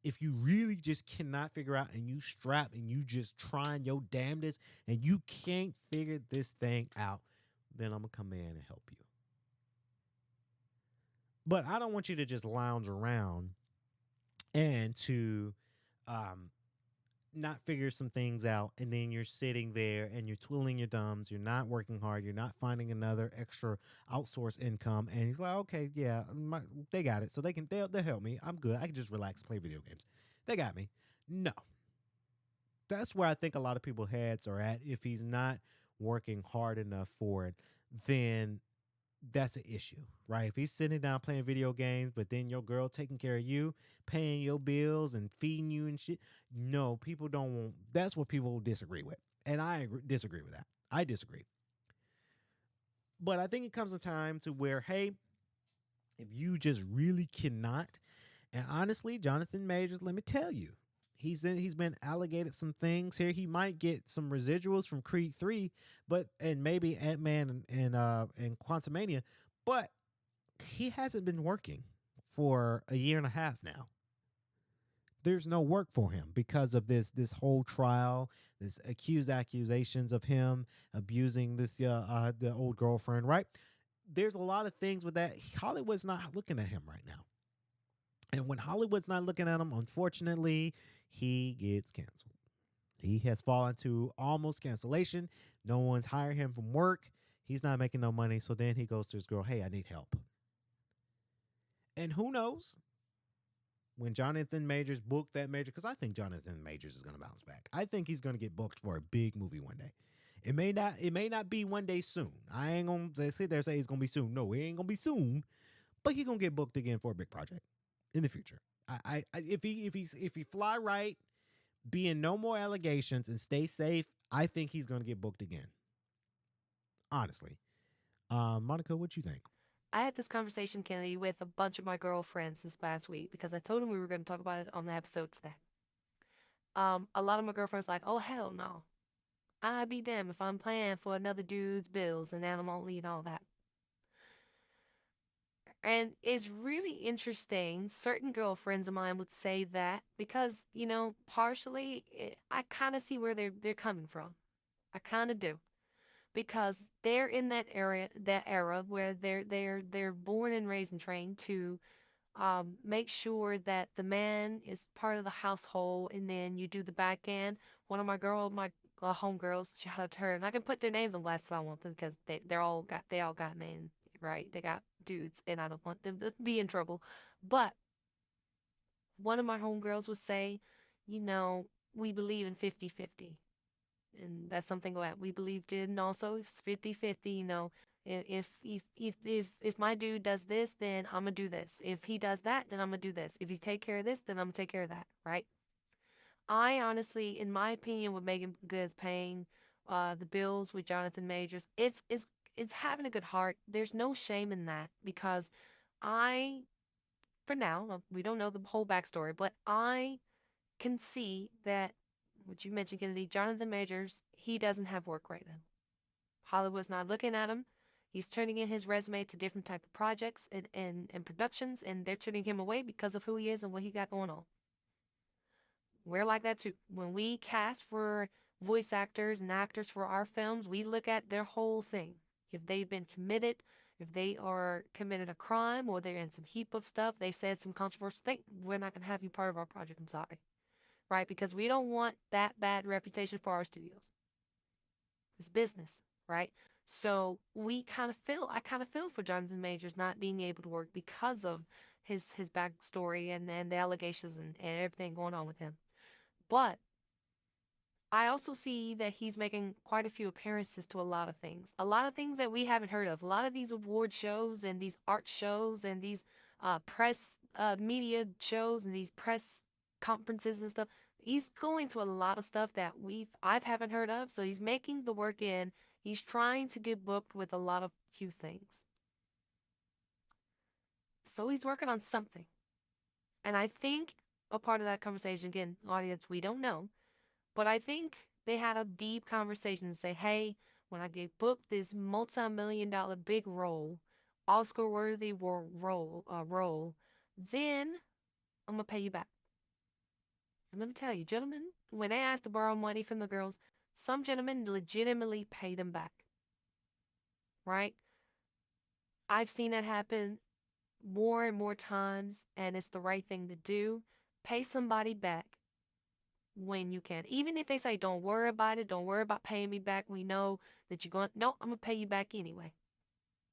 If you really just cannot figure out and you strap and you just trying your damnedest and you can't figure this thing out, then I'm gonna come in and help you. But I don't want you to just lounge around and to not figure some things out, and then you're sitting there and you're twiddling your thumbs, you're not working hard, you're not finding another extra outsource income, and he's like, okay, yeah, they got it, so they'll help me, I'm good, I can just relax, play video games, they got me. No, that's where I think a lot of people heads are at. If he's not working hard enough for it, then that's an issue, right? If he's sitting down playing video games, but then your girl taking care of you, paying your bills and feeding you and shit, no, people don't want. That's what people disagree with, and disagree with that. I disagree, but I think it comes a time to where, hey, if you just really cannot, and honestly, Jonathan Majors, let me tell you, he's been allocated some things here. He might get some residuals from Creed 3, and maybe Ant-Man and Quantumania, but he hasn't been working for a year and a half now. There's no work for him because of this whole trial, this accusations of him abusing the old girlfriend, right? There's a lot of things with that. Hollywood's not looking at him right now. And when Hollywood's not looking at him, unfortunately, he gets canceled. He has fallen to almost cancellation. No one's hiring him from work. He's not making no money. So then he goes to his girl, hey, I need help. And who knows? When Jonathan Majors booked that major, because I think Jonathan Majors is going to bounce back. I think he's going to get booked for a big movie one day. It may not be one day soon. I ain't going to sit there and say it's going to be soon. No, it ain't going to be soon. But he's going to get booked again for a big project in the future. If he fly right, be in no more allegations and stay safe, I think he's going to get booked again. Honestly. Monica, what you think? I had this conversation, Kennedy, with a bunch of my girlfriends this past week because I told them we were going to talk about it on the episode today. A lot of my girlfriends like, oh, hell no. I'd be damned if I'm paying for another dude's bills and alimony and all that. And it's really interesting. Certain girlfriends of mine would say that because, partially, I kind of see where they're coming from. I kind of do. Because they're in that era where they're born and raised and trained to make sure that the man is part of the household, and then you do the back end. One of my homegirls, shout out to her, and I can put their names on blast if I want them because they all got men, right? They got dudes, and I don't want them to be in trouble. But one of my homegirls would say, we believe in 50-50. And that's something that we believed in also. It's 50-50, if my dude does this, then I'm gonna do this. If he does that, then I'm gonna do this. If he take care of this, then I'm gonna take care of that, right? I honestly, in my opinion, with Megan Good's paying the bills with Jonathan Majors, it's having a good heart. There's no shame in that because for now, we don't know the whole backstory, but I can see that what you mentioned, Kennedy, Jonathan Majors, he doesn't have work right now. Hollywood's not looking at him. He's turning in his resume to different type of projects and productions, and they're turning him away because of who he is and what he got going on. We're like that too. When we cast for voice actors and actors for our films, we look at their whole thing. If they've been committed, if they are committed a crime or they're in some heap of stuff, they said some controversial thing, we're not going to have you part of our project. I'm sorry. Right? Because we don't want that bad reputation for our studios. It's business, right? So I kind of feel for Jonathan Majors not being able to work because of his backstory and the allegations and everything going on with him. But I also see that he's making quite a few appearances to a lot of things that we haven't heard of. A lot of these award shows and these art shows and these press media shows and these press conferences and stuff. He's going to a lot of stuff that I haven't heard of. So he's making the work in. He's trying to get booked with a lot of few things. So he's working on something. And I think a part of that conversation, again, audience, we don't know, but I think they had a deep conversation to say, hey, when I get booked this multi-million-dollar big role, Oscar-worthy role, then I'm gonna pay you back. I'm gonna tell you, gentlemen, when they ask to borrow money from the girls, some gentlemen legitimately pay them back. Right? I've seen that happen more and more times, and it's the right thing to do. Pay somebody back when you can. Even if they say, don't worry about it, don't worry about paying me back. We know that you're going, no, I'm going to pay you back anyway.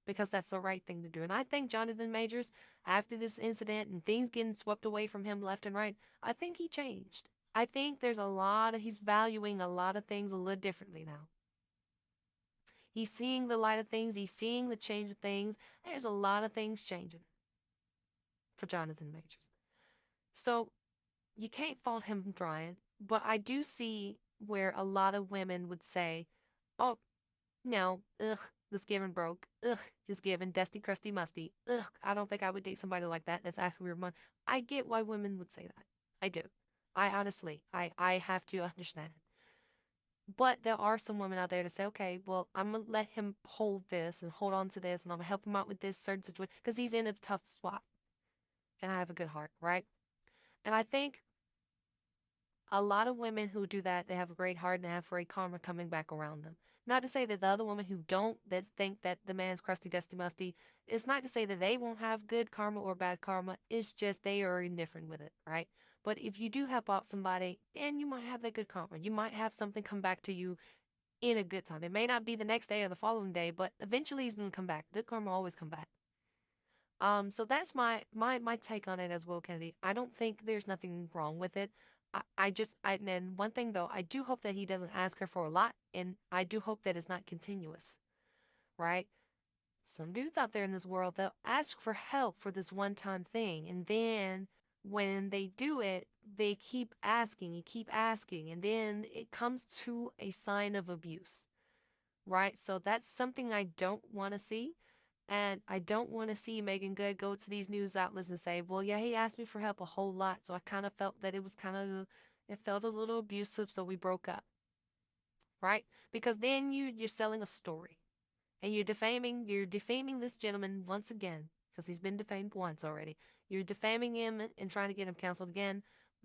Because that's the right thing to do. And I think Jonathan Majors, after this incident and things getting swept away from him left and right, I think he changed. I think he's valuing a lot of things a little differently now. He's seeing the light of things. He's seeing the change of things. There's a lot of things changing for Jonathan Majors. So you can't fault him for trying, but I do see where a lot of women would say, oh, no, ugh, this giving broke. Ugh, just giving dusty, crusty, musty. Ugh, I don't think I would date somebody like that. That's asking for money. I get why women would say that. I do. I honestly, I have to understand. But there are some women out there to say, okay, well, I'm going to let him hold this and hold on to this, and I'm going to help him out with this certain situation because he's in a tough spot. And I have a good heart, right? And I think a lot of women who do that, they have a great heart and they have great karma coming back around them. Not to say that the other women who don't, that think that the man's crusty, dusty, musty, it's not to say that they won't have good karma or bad karma. It's just they are indifferent with it, right? But if you do help out somebody, then you might have that good karma. You might have something come back to you in a good time. It may not be the next day or the following day, but eventually it's going to come back. Good karma always come back. So that's my take on it as well, Kennedy. I don't think there's nothing wrong with it. And then one thing though, I do hope that he doesn't ask her for a lot, and I do hope that it's not continuous, right? Some dudes out there in this world, they'll ask for help for this one-time thing, and then when they do it, they keep asking and then it comes to a sign of abuse, right? So that's something I don't want to see. And I don't want to see Megan Good go to these news outlets and say, well, yeah, he asked me for help a whole lot. So I kind of felt that it felt a little abusive. So we broke up. Right? Because then you're selling a story and you're defaming this gentleman once again because he's been defamed once already. You're defaming him and trying to get him canceled again.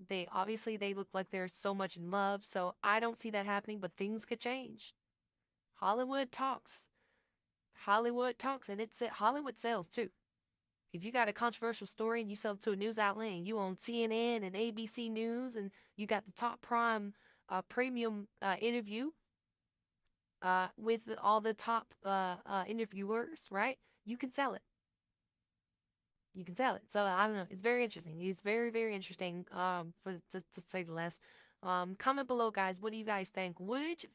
They look like they're so much in love. So I don't see that happening, but things could change. Hollywood talks. And Hollywood sells too. If you got a controversial story and you sell it to a news outlet and you on CNN and ABC News and you got the top premium interview with all the top interviewers, right? You can sell it. So I don't know. It's very interesting. It's very, very interesting to say the least. Comment below, guys. What do you guys think?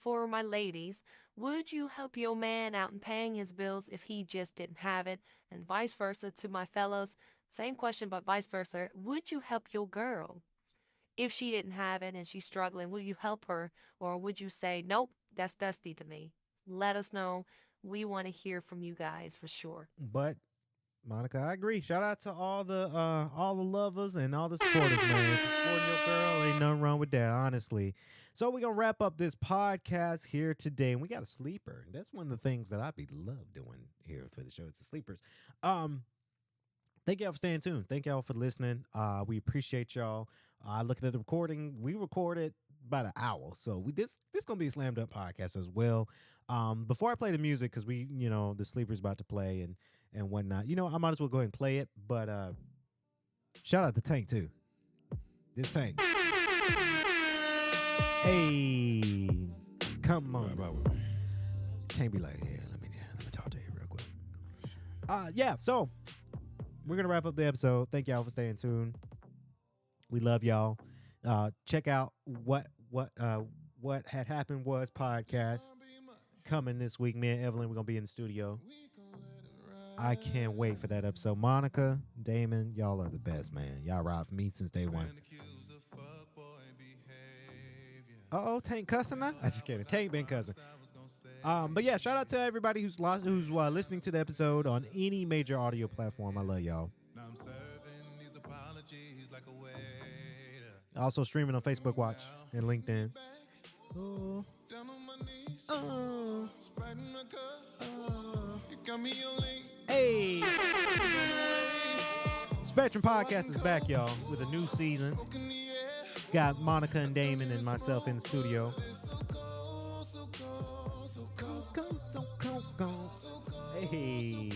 For my ladies, would you help your man out in paying his bills if he just didn't have it? And vice versa to my fellows. Same question, but vice versa. Would you help your girl if she didn't have it and she's struggling? Would you help her? Or would you say, nope, that's dusty to me? Let us know. We want to hear from you guys for sure. But Monica, I agree. Shout out to all the lovers and all the supporters, man. Supporting your girl, ain't nothing wrong with that, honestly. So we're gonna wrap up this podcast here today, and we got a sleeper. That's one of the things that I love doing here for the show. It's the sleepers. Thank y'all for staying tuned. Thank y'all for listening. We appreciate y'all. Looking at the recording, we recorded about an hour, so this gonna be a slam dunk podcast as well. Before I play the music, because the sleeper's about to play and whatnot. I might as well go ahead and play it. But shout out to Tank too. This Tank. Hey, come on. Tank be like, yeah, let me talk to you real quick. Yeah. So we're gonna wrap up the episode. Thank y'all for staying tuned. We love y'all. Check out what had happened was podcast coming this week. Me and Evelyn, we're gonna be in the studio. I can't wait for that episode. Monica, Damon, y'all are the best, man. Y'all ride for me since day one. Uh-oh, Tank cussing now? I just kidding. Tank been cussing. But yeah, shout out to everybody who's listening to the episode on any major audio platform. I love y'all. Also streaming on Facebook Watch and LinkedIn. Oh. Oh. Hey. Spectrum Podcast is back, y'all, with a new season. Got Monica and Damon and myself in the studio. Hey.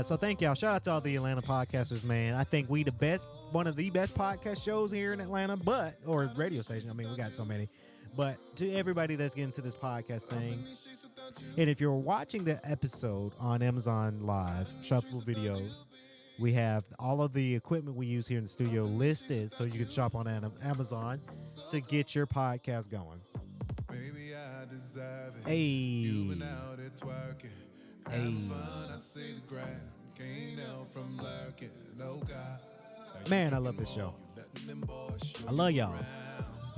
So thank y'all. Shout out to all the Atlanta podcasters, man. I think we one of the best podcast shows here in Atlanta, or radio station. I mean, we got so many. But to everybody that's getting to this podcast thing, and if you're watching the episode on Amazon Live, shoppable videos, we have all of the equipment we use here in the studio listed so you can shop on Amazon to get your podcast going. Hey. Hey. Man, I love this show. I love y'all.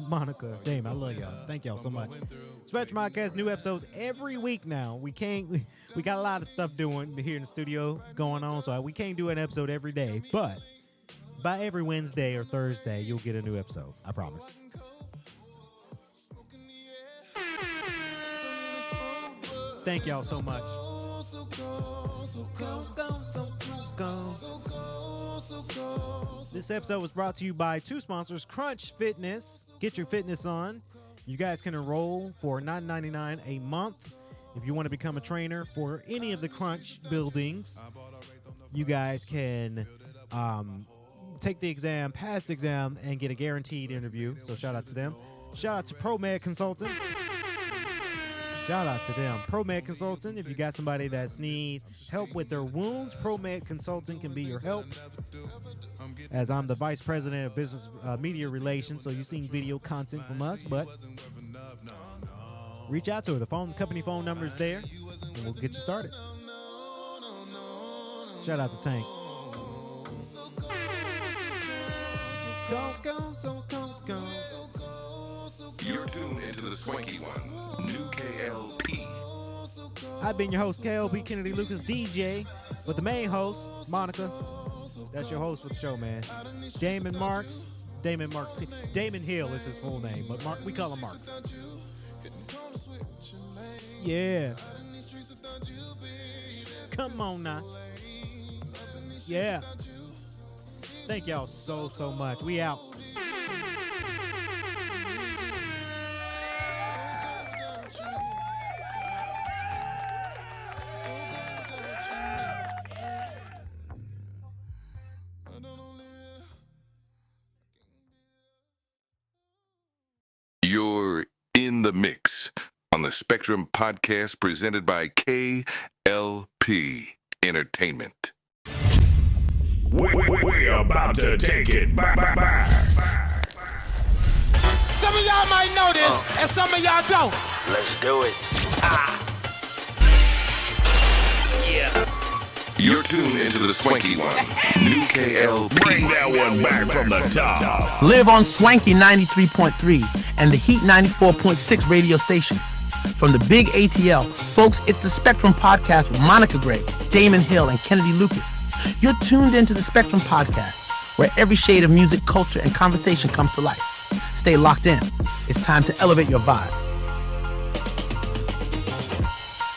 Monica, Damon, I love y'all. Thank y'all so much. Spectrum Podcast, new episodes every week now. We got a lot of stuff doing here in the studio going on, so we can't do an episode every day. But by every Wednesday or Thursday, you'll get a new episode. I promise. Thank y'all so much. This episode was brought to you by two sponsors, Crunch Fitness. Get your fitness on. You guys can enroll for $9.99 a month. If you want to become a trainer for any of the Crunch buildings, you guys can take the exam, pass the exam, and get a guaranteed interview. So shout out to them. Shout out to ProMed Consulting. Shout out to them. ProMed Consulting, if you got somebody that's need help with their wounds, ProMed Consulting can be your help. As I'm the Vice President of Business Media Relations, so you've seen video content from us, but reach out to her. The company phone number is there, and we'll get you started. Shout out to Tank. Go. You're tuned into the swanky one, new K.L.P. I've been your host, K.L.P. Kennedy Lucas, DJ, with the main host, Monica. That's your host for the show, man. Damon Hill is his full name, but we call him Marks. Yeah. Come on now. Yeah. Thank y'all so much. We out. You're in the mix on the Spectrum Podcast presented by K.L.P. Entertainment. We're about to take it back. Some of y'all might know this, and some of y'all don't. Let's do it. Yeah. You're tuned into the swanky one, new K.L.P. Bring that one back from the top. Live on Swanky 93.3 and the Heat 94.6 radio stations. From the big ATL, folks, it's the Spectrum Podcast with Monica Gray, Damon Hill, and Kennedy Lucas. You're tuned into the Spectrum Podcast, where every shade of music, culture, and conversation comes to life. Stay locked in. It's time to elevate your vibe.